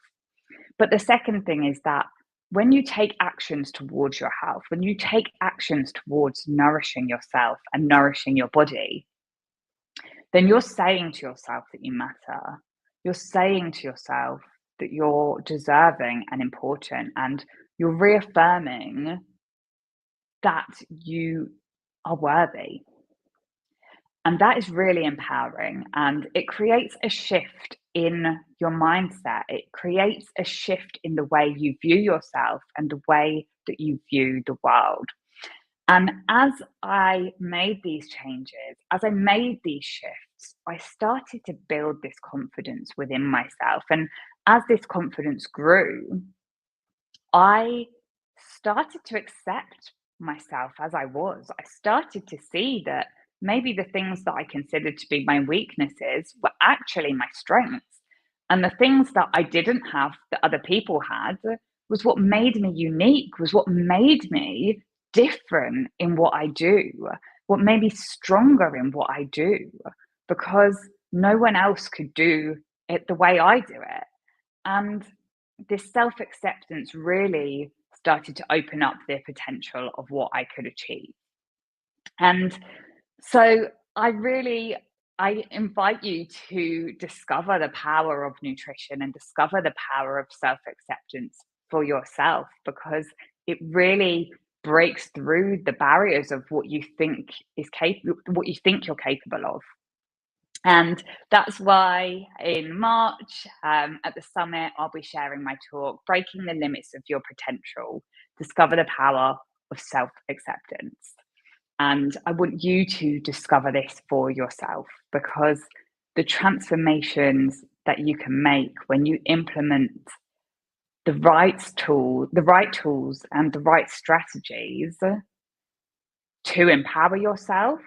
But the second thing is that when you take actions towards your health, when you take actions towards nourishing yourself and nourishing your body, then you're saying to yourself that you matter. You're saying to yourself that you're deserving and important, and you're reaffirming that you are worthy. And that is really empowering, and it creates a shift in your mindset. It creates a shift in the way you view yourself and the way that you view the world. And as I made these changes, as I made these shifts, I started to build this confidence within myself. And as this confidence grew, I started to accept myself as I was. I started to see that maybe the things that I considered to be my weaknesses were actually my strengths. And the things that I didn't have that other people had was what made me unique, was what made me different in what I do, what made me stronger in what I do, because no one else could do it the way I do it. And this self-acceptance really started to open up the potential of what I could achieve. And so I invite you to discover the power of nutrition and discover the power of self-acceptance for yourself, because it really breaks through the barriers of what you think you're capable of. And that's why in March at the summit, I'll be sharing my talk, Breaking the Limits of Your Potential, Discover the Power of Self-Acceptance. And I want you to discover this for yourself, because the transformations that you can make when you implement the right tools and the right strategies to empower yourself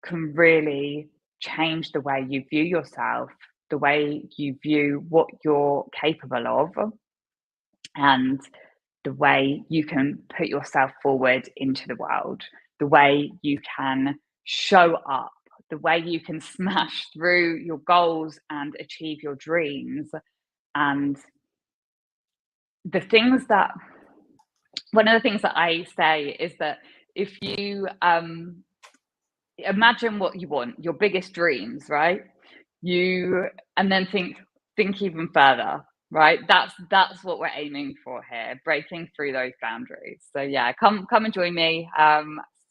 can really change the way you view yourself, the way you view what you're capable of, and the way you can put yourself forward into the world, the way you can show up, the way you can smash through your goals and achieve your dreams. And one of the things that I say is that if you imagine what you want, your biggest dreams, right? And then think even further, right? That's what we're aiming for here, breaking through those boundaries. So yeah, come and join me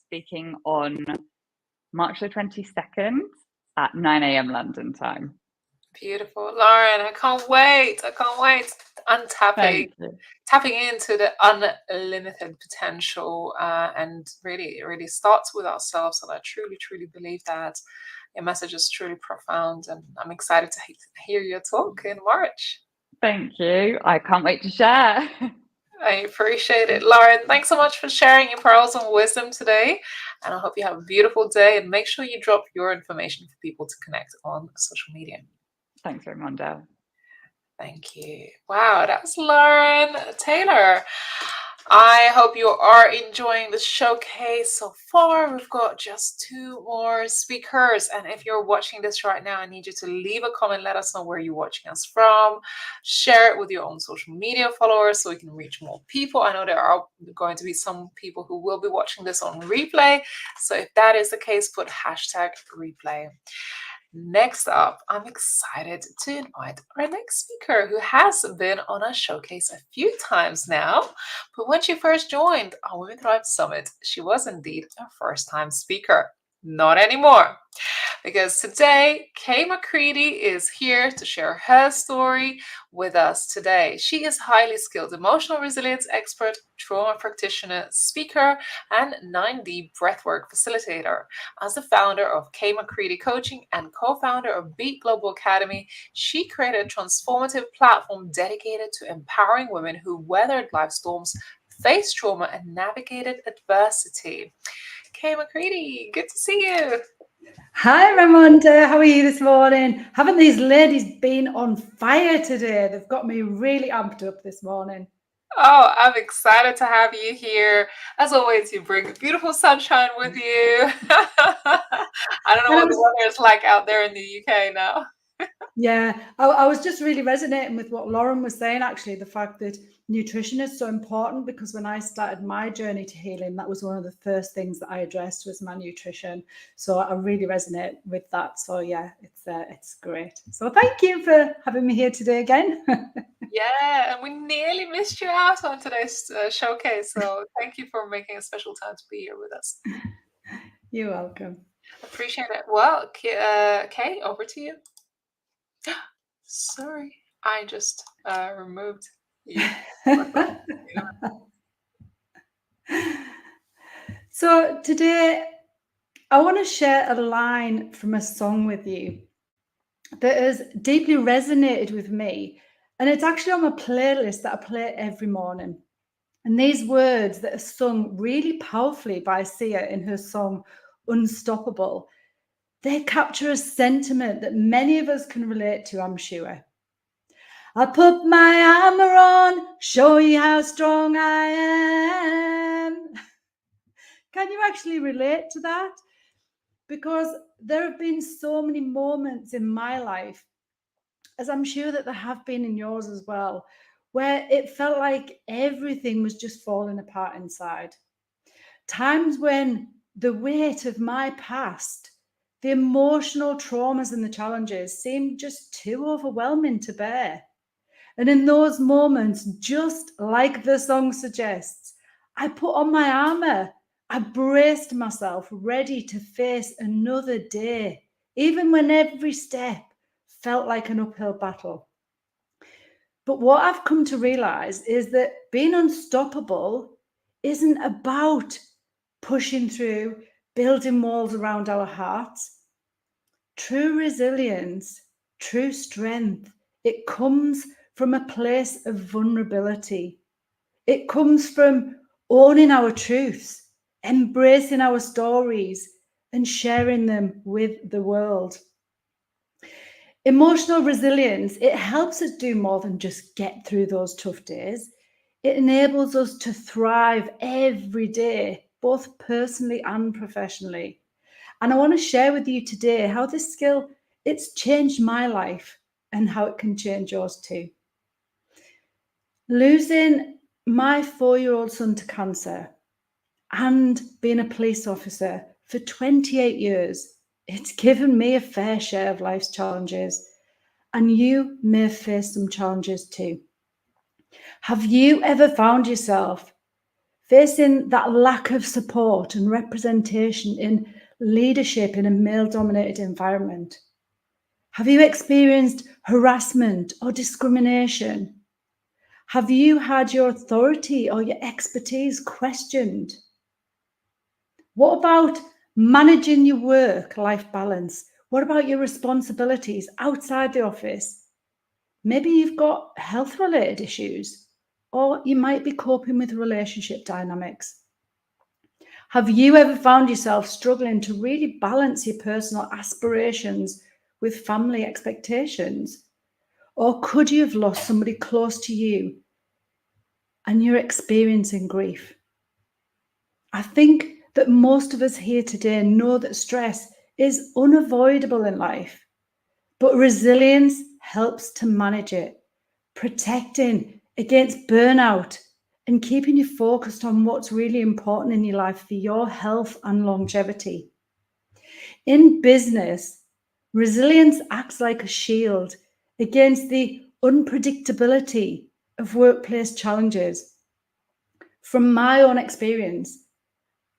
speaking on March the 22nd at 9 a.m. London time. Beautiful, Lauren. I can't wait. Tapping into the unlimited potential, and it really starts with ourselves. And I truly believe that your message is truly profound, and I'm excited to hear your talk in March. Thank you. I can't wait to share. I appreciate it. Lauren, thanks so much for sharing your pearls and wisdom today. And I hope you have a beautiful day, and make sure you drop your information for people to connect on social media. Thanks, Raimonda. Thank you. Wow, that was Lauren Taylor. I hope you are enjoying the showcase so far. We've got just 2 more speakers. And if you're watching this right now, I need you to leave a comment. Let us know where you're watching us from. Share it with your own social media followers so we can reach more people. I know there are going to be some people who will be watching this on replay. So if that is the case, put #replay. Next up, I'm excited to invite our next speaker, who has been on our showcase a few times now. But when she first joined our Women Thrive Summit, she was indeed a first-time speaker. Not anymore, because today Kay McCready is here to share her story with us today. She is highly skilled emotional resilience expert, trauma practitioner, speaker, and 9D breathwork facilitator. As the founder of Kay McCready Coaching and co-founder of Beat Global Academy, she created a transformative platform dedicated to empowering women who weathered life storms, faced trauma, and navigated adversity. Kay McCready, good to see you. Hi, Raimonda. How are you this morning? Haven't these ladies been on fire today? They've got me really amped up this morning. Oh, I'm excited to have you here. As always, you bring beautiful sunshine with you. I don't know what the weather is like out there in the UK now. Yeah, I was just really resonating with what Lauren was saying, actually, the fact that nutrition is so important, because when I started my journey to healing, that was one of the first things that I addressed was my nutrition. So I really resonate with that. So yeah, it's great. So thank you for having me here today again. Yeah, and we nearly missed you out on today's showcase. So thank you for making a special time to be here with us. You're welcome. Appreciate it. Well, Kay, over to you. Sorry, I just removed you. So today, I want to share a line from a song with you that has deeply resonated with me. And it's actually on my playlist that I play every morning. And these words that are sung really powerfully by Sia in her song Unstoppable, they capture a sentiment that many of us can relate to, I'm sure. I'll put my armor on, show you how strong I am. Can you actually relate to that? Because there have been so many moments in my life, as I'm sure that there have been in yours as well, where it felt like everything was just falling apart inside. Times when the weight of my past, the emotional traumas and the challenges seemed just too overwhelming to bear. And in those moments, just like the song suggests, I put on my armor. I braced myself, ready to face another day, even when every step felt like an uphill battle. But what I've come to realize is that being unstoppable isn't about pushing through, building walls around our hearts. True resilience, true strength, it comes from a place of vulnerability. It comes from owning our truths, embracing our stories, and sharing them with the world. Emotional resilience, it helps us do more than just get through those tough days. It enables us to thrive every day, both personally and professionally. And I want to share with you today how this skill, it's changed my life and how it can change yours too. Losing my 4-year-old son to cancer and being a police officer for 28 years, it's given me a fair share of life's challenges, and you may face some challenges too. Have you ever found yourself facing that lack of support and representation in leadership in a male-dominated environment? Have you experienced harassment or discrimination? Have you had your authority or your expertise questioned? What about managing your work-life balance? What about your responsibilities outside the office? Maybe you've got health-related issues, or you might be coping with relationship dynamics. Have you ever found yourself struggling to really balance your personal aspirations with family expectations? Or could you have lost somebody close to you and you're experiencing grief? I think that most of us here today know that stress is unavoidable in life, but resilience helps to manage it, protecting against burnout and keeping you focused on what's really important in your life for your health and longevity. In business, resilience acts like a shield against the unpredictability of workplace challenges. From my own experience,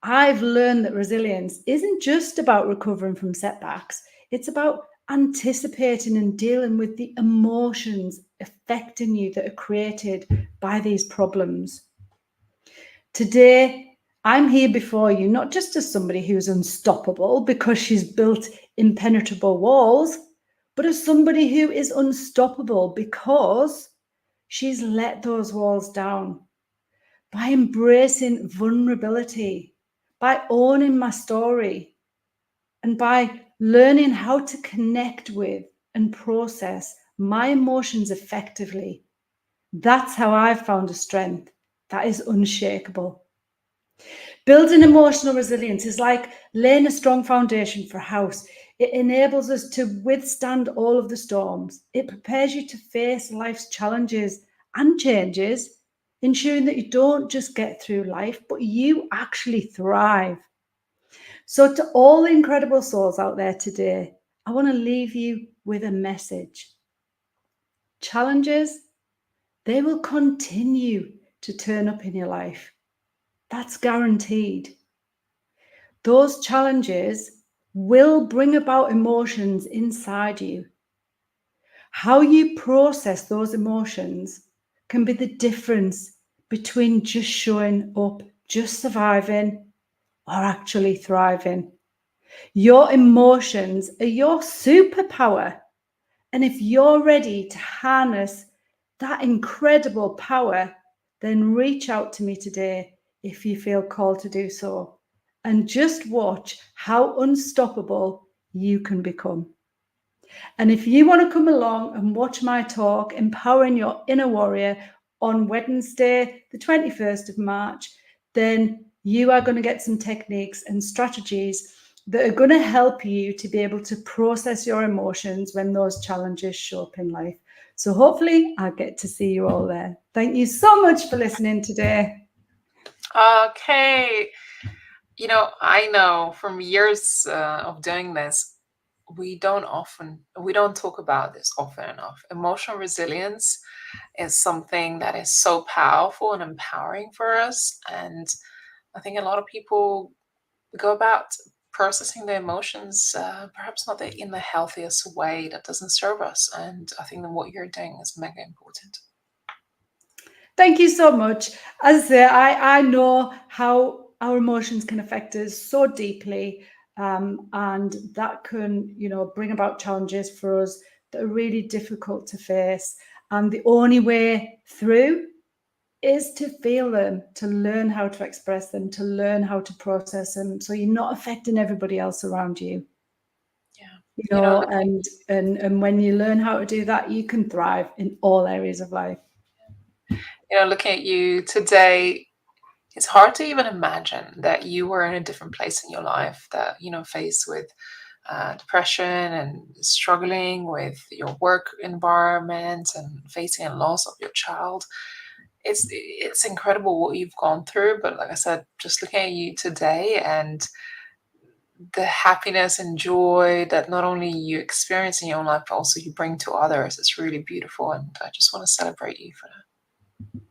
I've learned that resilience isn't just about recovering from setbacks. It's about anticipating and dealing with the emotions affecting you that are created by these problems. Today, I'm here before you, not just as somebody who's unstoppable because she's built impenetrable walls, but as somebody who is unstoppable because she's let those walls down. By embracing vulnerability, by owning my story, and by learning how to connect with and process my emotions effectively. That's how I've found a strength that is unshakable. Building emotional resilience is like laying a strong foundation for a house. It enables us to withstand all of the storms. It prepares you to face life's challenges and changes, ensuring that you don't just get through life, but you actually thrive. So to all the incredible souls out there today, I want to leave you with a message. Challenges, they will continue to turn up in your life. That's guaranteed. Those challenges will bring about emotions inside you. How you process those emotions can be the difference between just showing up, just surviving, or actually thriving. Your emotions are your superpower. And if you're ready to harness that incredible power, then reach out to me today if you feel called to do so. And just watch how unstoppable you can become. And if you want to come along and watch my talk, Empowering Your Inner Warrior, on Wednesday, the 21st of March, then you are going to get some techniques and strategies that are going to help you to be able to process your emotions when those challenges show up in life. So hopefully I'll get to see you all there. Thank you so much for listening today. Okay. You know, I know from years of doing this, we don't talk about this often enough. Emotional resilience is something that is so powerful and empowering for us. And I think a lot of people go about processing their emotions, perhaps not in the healthiest way that doesn't serve us. And I think that what you're doing is mega important. Thank you so much. As I say, I know how our emotions can affect us so deeply, and that can, bring about challenges for us that are really difficult to face. And the only way through is to feel them, to learn how to express them, to learn how to process them, so you're not affecting everybody else around you. Yeah. And when you learn how to do that, you can thrive in all areas of life. Looking at you today, it's hard to even imagine that you were in a different place in your life, that, faced with depression and struggling with your work environment and facing a loss of your child. It's incredible what you've gone through. But like I said, just looking at you today and the happiness and joy that not only you experience in your own life, but also you bring to others, it's really beautiful. And I just want to celebrate you for that.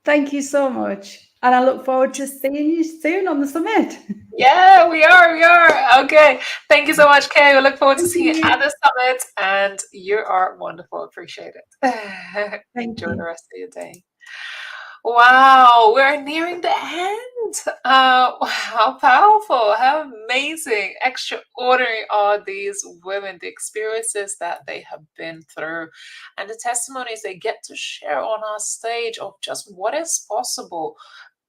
Thank you so much. And I look forward to seeing you soon on the summit. Yeah, we are. Okay. Thank you so much, Kay. We look forward to seeing you at the summit. And you are wonderful. Appreciate it. Enjoy the rest of your day. Wow, we're nearing the end. How powerful, how amazing, extraordinary are these women, the experiences that they have been through, and the testimonies they get to share on our stage of just what is possible.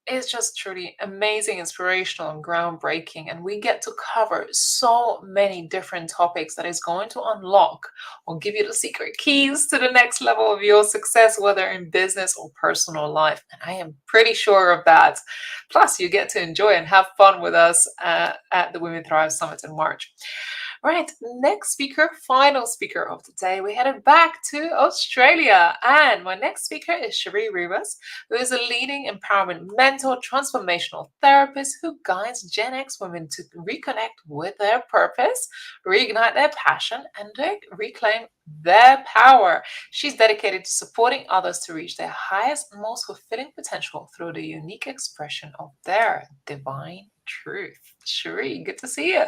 It's just truly amazing, inspirational, and groundbreaking. And we get to cover so many different topics that is going to unlock or give you the secret keys to the next level of your success, whether in business or personal life. And I am pretty sure of that. Plus, you get to enjoy and have fun with us at the Women Thrive Summit in March. Right, next speaker, final speaker of the day, we headed back to Australia. And my next speaker is 𝐸 Rivas, who is a leading empowerment mentor, transformational therapist who guides Gen X women to reconnect with their purpose, reignite their passion, and reclaim their power. She's dedicated to supporting others to reach their highest and most fulfilling potential through the unique expression of their divine truth. 𝐸, good to see you.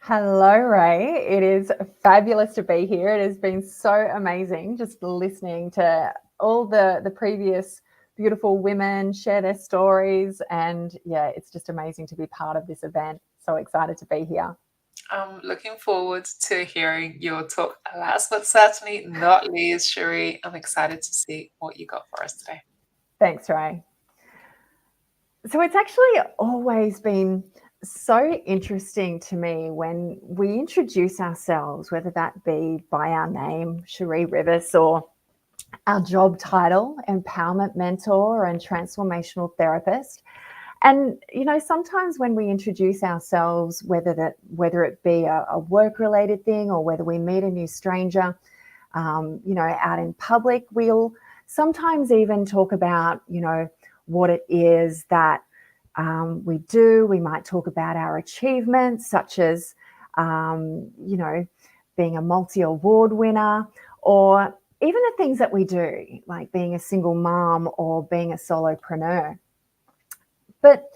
Hello, Ray. It is fabulous to be here. It has been so amazing just listening to all the previous beautiful women share their stories. And yeah, it's just amazing to be part of this event. So excited to be here. I'm looking forward to hearing your talk. Last but certainly not least, 𝐸, I'm excited to see what you got for us today. Thanks, Ray. So it's actually always been so interesting to me when we introduce ourselves, whether that be by our name, 𝐸 Rivas, or our job title, empowerment mentor and transformational therapist. And, sometimes when we introduce ourselves, whether it be a work-related thing or whether we meet a new stranger, out in public, we'll sometimes even talk about, what it is that we do. We might talk about our achievements, such as, being a multi-award winner, or even the things that we do, like being a single mom or being a solopreneur. But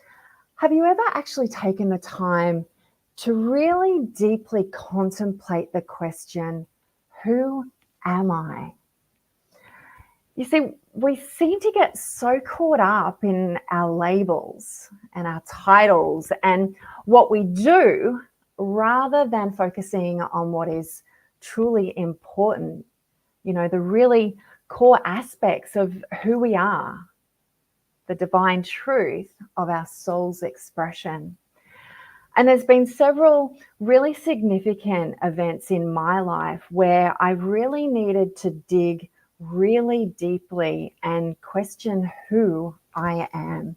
have you ever actually taken the time to really deeply contemplate the question, who am I? You see, we seem to get so caught up in our labels and our titles and what we do rather than focusing on what is truly important, you know, the really core aspects of who we are, the divine truth of our soul's expression. And there's been several really significant events in my life where I really needed to dig really deeply and question who I am.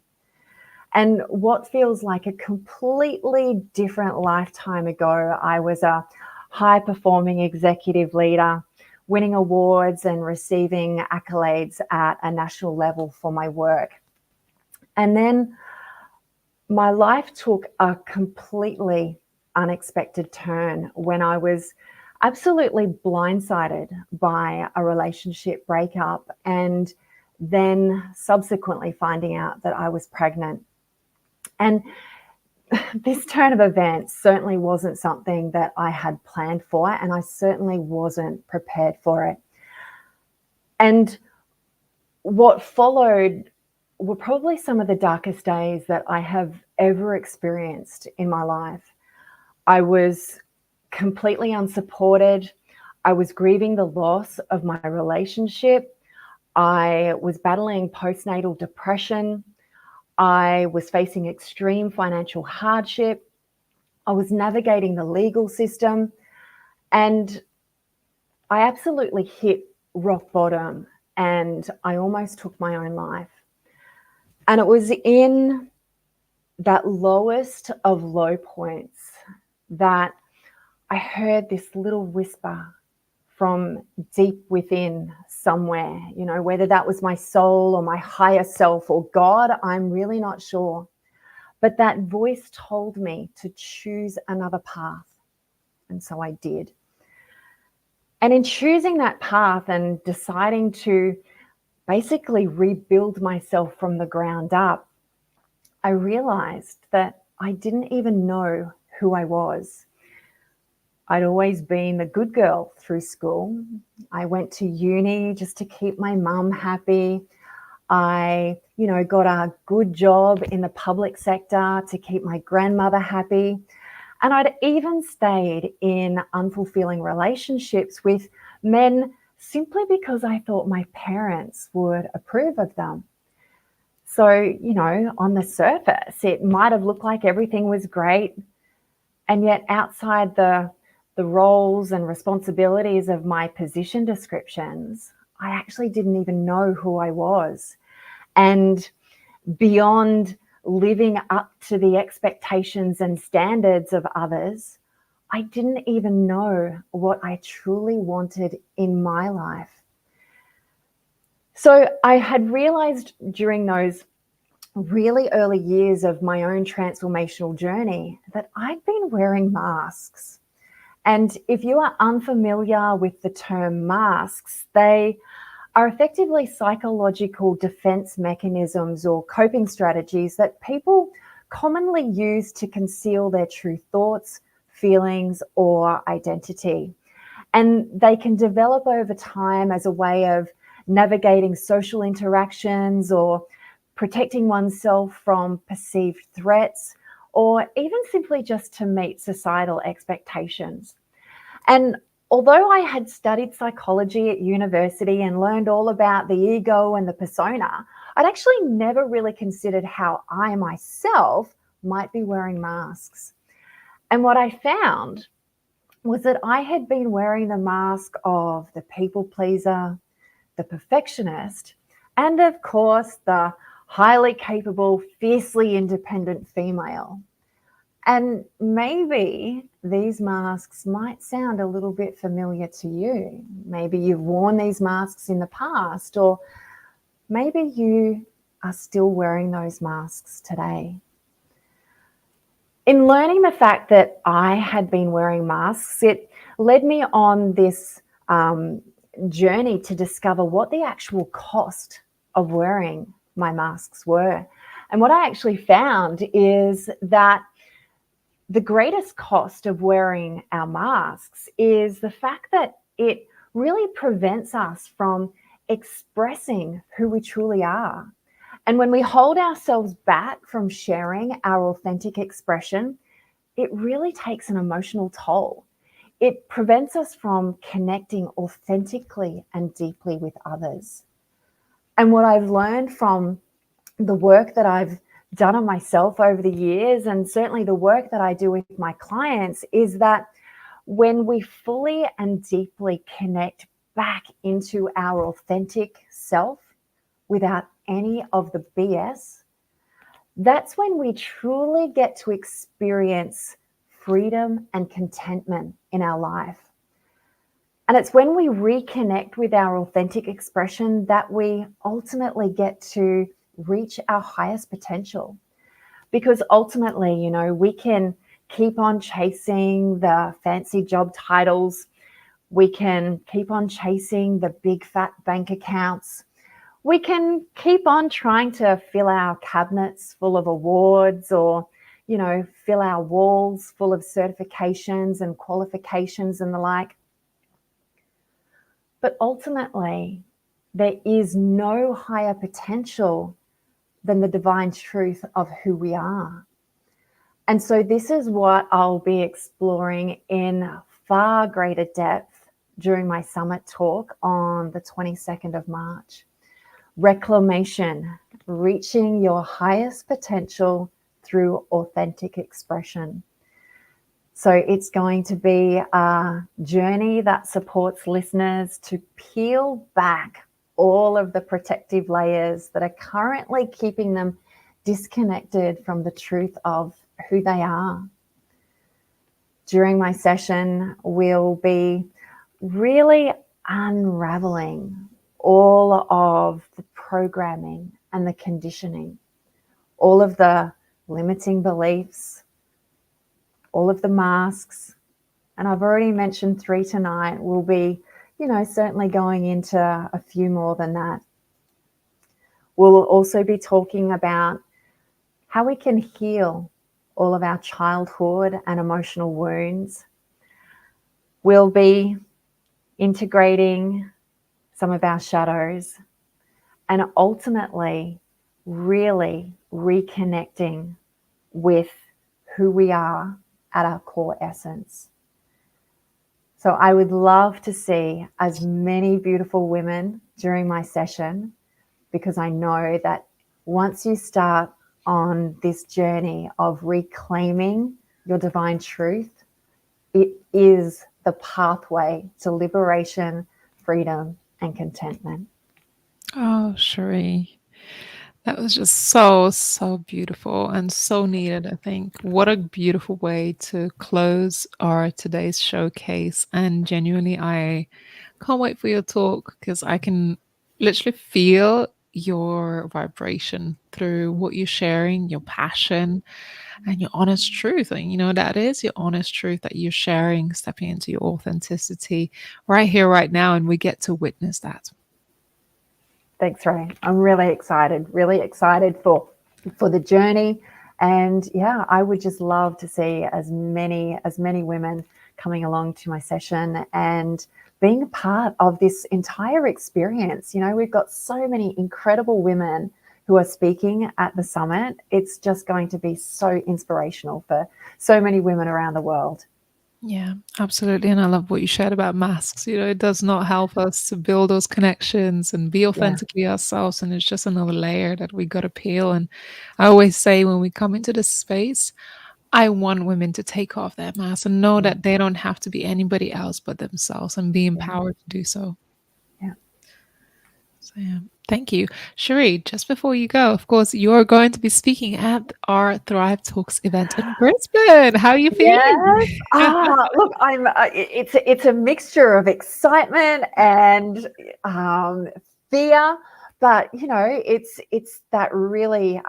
And what feels like a completely different lifetime ago, I was a high-performing executive leader, winning awards and receiving accolades at a national level for my work. And then my life took a completely unexpected turn when I was absolutely blindsided by a relationship breakup and then subsequently finding out that I was pregnant. And this turn of events certainly wasn't something that I had planned for, and I certainly wasn't prepared for it. And what followed were probably some of the darkest days that I have ever experienced in my life. I was completely unsupported. I was grieving the loss of my relationship. I was battling postnatal depression. I was facing extreme financial hardship. I was navigating the legal system, and I absolutely hit rock bottom, and I almost took my own life. And it was in that lowest of low points that I heard this little whisper from deep within somewhere, you know, whether that was my soul or my higher self or God, I'm really not sure. But that voice told me to choose another path. And so I did. And in choosing that path and deciding to basically rebuild myself from the ground up, I realized that I didn't even know who I was. I'd always been the good girl through school. I went to uni just to keep my mum happy. I, you know, got a good job in the public sector to keep my grandmother happy. And I'd even stayed in unfulfilling relationships with men simply because I thought my parents would approve of them. So, you know, on the surface, it might have looked like everything was great. And yet outside the roles and responsibilities of my position descriptions, I actually didn't even know who I was. And beyond living up to the expectations and standards of others, I didn't even know what I truly wanted in my life. So I had realized during those really early years of my own transformational journey that I'd been wearing masks. And if you are unfamiliar with the term masks, they are effectively psychological defense mechanisms or coping strategies that people commonly use to conceal their true thoughts, feelings, or identity. And they can develop over time as a way of navigating social interactions or protecting oneself from perceived threats, or even simply just to meet societal expectations. And although I had studied psychology at university and learned all about the ego and the persona, I'd actually never really considered how I myself might be wearing masks. And what I found was that I had been wearing the mask of the people pleaser, the perfectionist, and of course, the highly capable, fiercely independent female. And maybe these masks might sound a little bit familiar to you. Maybe you've worn these masks in the past, or maybe you are still wearing those masks today. In learning the fact that I had been wearing masks, it led me on this journey to discover what the actual cost of wearing my masks were. And what I actually found is that the greatest cost of wearing our masks is the fact that it really prevents us from expressing who we truly are. And when we hold ourselves back from sharing our authentic expression, it really takes an emotional toll. It prevents us from connecting authentically and deeply with others. And what I've learned from the work that I've done on myself over the years, and certainly the work that I do with my clients, is that when we fully and deeply connect back into our authentic self without any of the BS, that's when we truly get to experience freedom and contentment in our life. And it's when we reconnect with our authentic expression that we ultimately get to reach our highest potential. Because ultimately, you know, we can keep on chasing the fancy job titles. We can keep on chasing the big fat bank accounts. We can keep on trying to fill our cabinets full of awards, or, you know, fill our walls full of certifications and qualifications and the like. But ultimately, there is no higher potential than the divine truth of who we are. And so this is what I'll be exploring in far greater depth during my summit talk on the 22nd of March. Reclamation, reaching your highest potential through authentic expression. So it's going to be a journey that supports listeners to peel back all of the protective layers that are currently keeping them disconnected from the truth of who they are. During my session, we'll be really unraveling all of the programming and the conditioning, all of the limiting beliefs, all of the masks. And I've already mentioned 3 tonight. We'll be, you know, certainly going into a few more than that. We'll also be talking about how we can heal all of our childhood and emotional wounds. We'll be integrating some of our shadows, and ultimately really reconnecting with who we are at our core essence. So I would love to see as many beautiful women during my session, because I know that once you start on this journey of reclaiming your divine truth, it is the pathway to liberation, freedom, and contentment. Oh, Cherie, that was just so, so beautiful and so needed, I think. What a beautiful way to close our today's showcase. And genuinely, I can't wait for your talk, because I can literally feel your vibration through what you're sharing, your passion and your honest truth. And you know, that is your honest truth that you're sharing, stepping into your authenticity right here, right now. And we get to witness that. Thanks, Ray. I'm really excited for the journey. And yeah, I would just love to see as many women coming along to my session and being a part of this entire experience. You know, we've got so many incredible women who are speaking at the summit. It's just going to be so inspirational for so many women around the world. Yeah, absolutely. And I love what you shared about masks. You know, it does not help us to build those connections and be authentically ourselves. And it's just another layer that we got to peel. And I always say, when we come into this space, I want women to take off their mask and know that they don't have to be anybody else but themselves, and be empowered to do so. Yeah. So yeah, thank you. Cherie, just before you go, of course, you're going to be speaking at our Thrive Talks event in Brisbane. How are you feeling? Yes. Look, I'm. It's a mixture of excitement and fear, but you know, it's that really.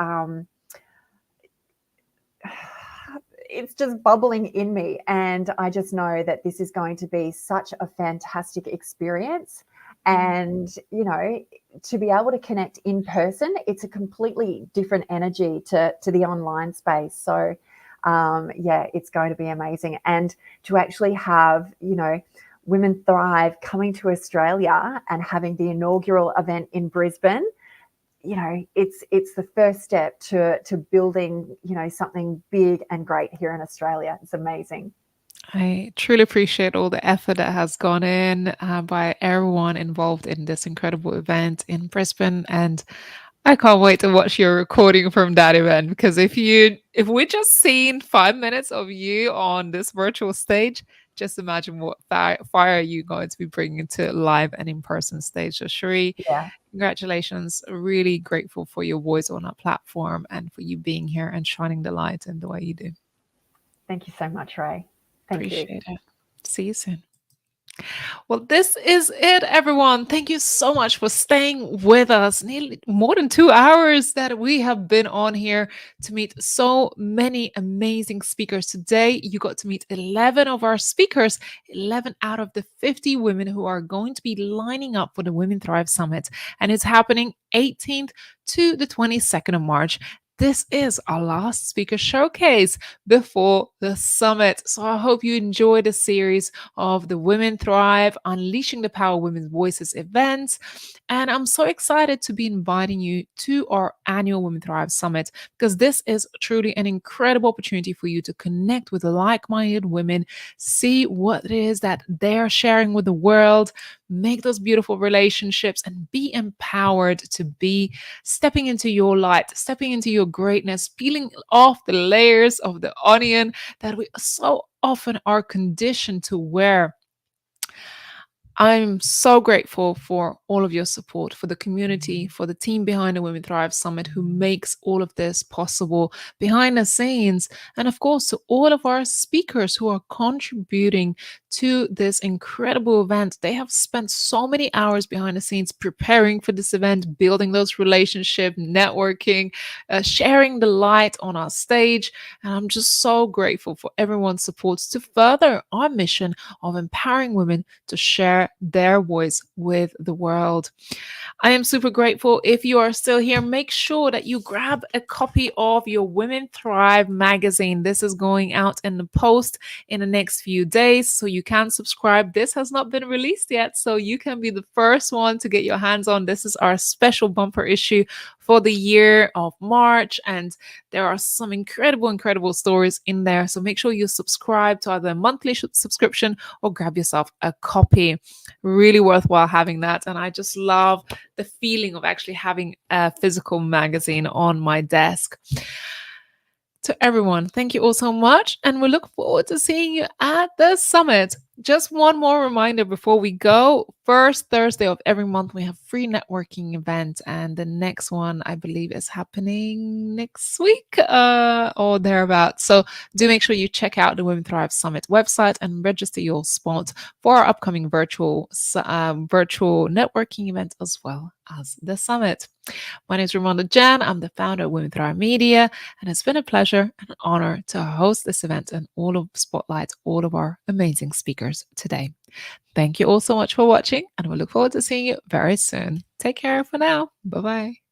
It's just bubbling in me, and I just know that this is going to be such a fantastic experience. And, you know, to be able to connect in person, it's a completely different energy to the online space. So, yeah, it's going to be amazing. And to actually have, you know, Women Thrive coming to Australia and having the inaugural event in Brisbane, you know, it's the first step to building, you know, something big and great here in Australia. It's amazing. I truly appreciate all the effort that has gone in by everyone involved in this incredible event in Brisbane, and I can't wait to watch your recording from that event, because if we just seen 5 minutes of you on this virtual stage, just imagine what fire you going to be bringing to live and in-person stage. So Cherie, Yeah. congratulations. Really grateful for your voice on our platform and for you being here and shining the light in the way you do. Thank you so much, Ray. Thank you. Appreciate it. See you soon. Well, this is it, everyone. Thank you so much for staying with us. Nearly more than 2 hours that we have been on here to meet so many amazing speakers. Today, you got to meet 11 of our speakers, 11 out of the 50 women who are going to be lining up for the Women Thrive Summit. And it's happening 18th to the 22nd of March. This is our last speaker showcase before the summit. So I hope you enjoy the series of the Women Thrive, Unleashing the Power of Women's Voices events. And I'm so excited to be inviting you to our annual Women Thrive Summit, because this is truly an incredible opportunity for you to connect with like-minded women, see what it is that they're sharing with the world, make those beautiful relationships, and be empowered to be stepping into your light, stepping into your greatness, peeling off the layers of the onion that we so often are conditioned to wear. I'm so grateful for all of your support, for the community, for the team behind the Women Thrive Summit who makes all of this possible behind the scenes, and of course to all of our speakers who are contributing to this incredible event. They have spent so many hours behind the scenes preparing for this event, building those relationships, networking, sharing the light on our stage, and I'm just so grateful for everyone's support to further our mission of empowering women to share their voice with the world. I am super grateful. If you are still here, make sure that you grab a copy of your Women Thrive magazine. This is going out in the post in the next few days, so you can subscribe. This has not been released yet, so you can be the first one to get your hands on. This is our special bumper issue for the year of March, and there are some incredible stories in there. So make sure you subscribe to either a monthly subscription or grab yourself a copy. Really worthwhile having that. And I just love the feeling of actually having a physical magazine on my desk. To everyone, thank you all so much, and we look forward to seeing you at the summit. Just one more reminder before we go. First Thursday of every month, we have free networking event, and the next one, I believe, is happening next week or thereabouts. So do make sure you check out the Women Thrive Summit website and register your spot for our upcoming virtual networking event as well as the summit. My name is Ramonda Jan. I'm the founder of Women Thrive Media, and it's been a pleasure and an honor to host this event and spotlight all of our amazing speakers today. Thank you all so much for watching, and we look forward to seeing you very soon. Take care for now. Bye-bye.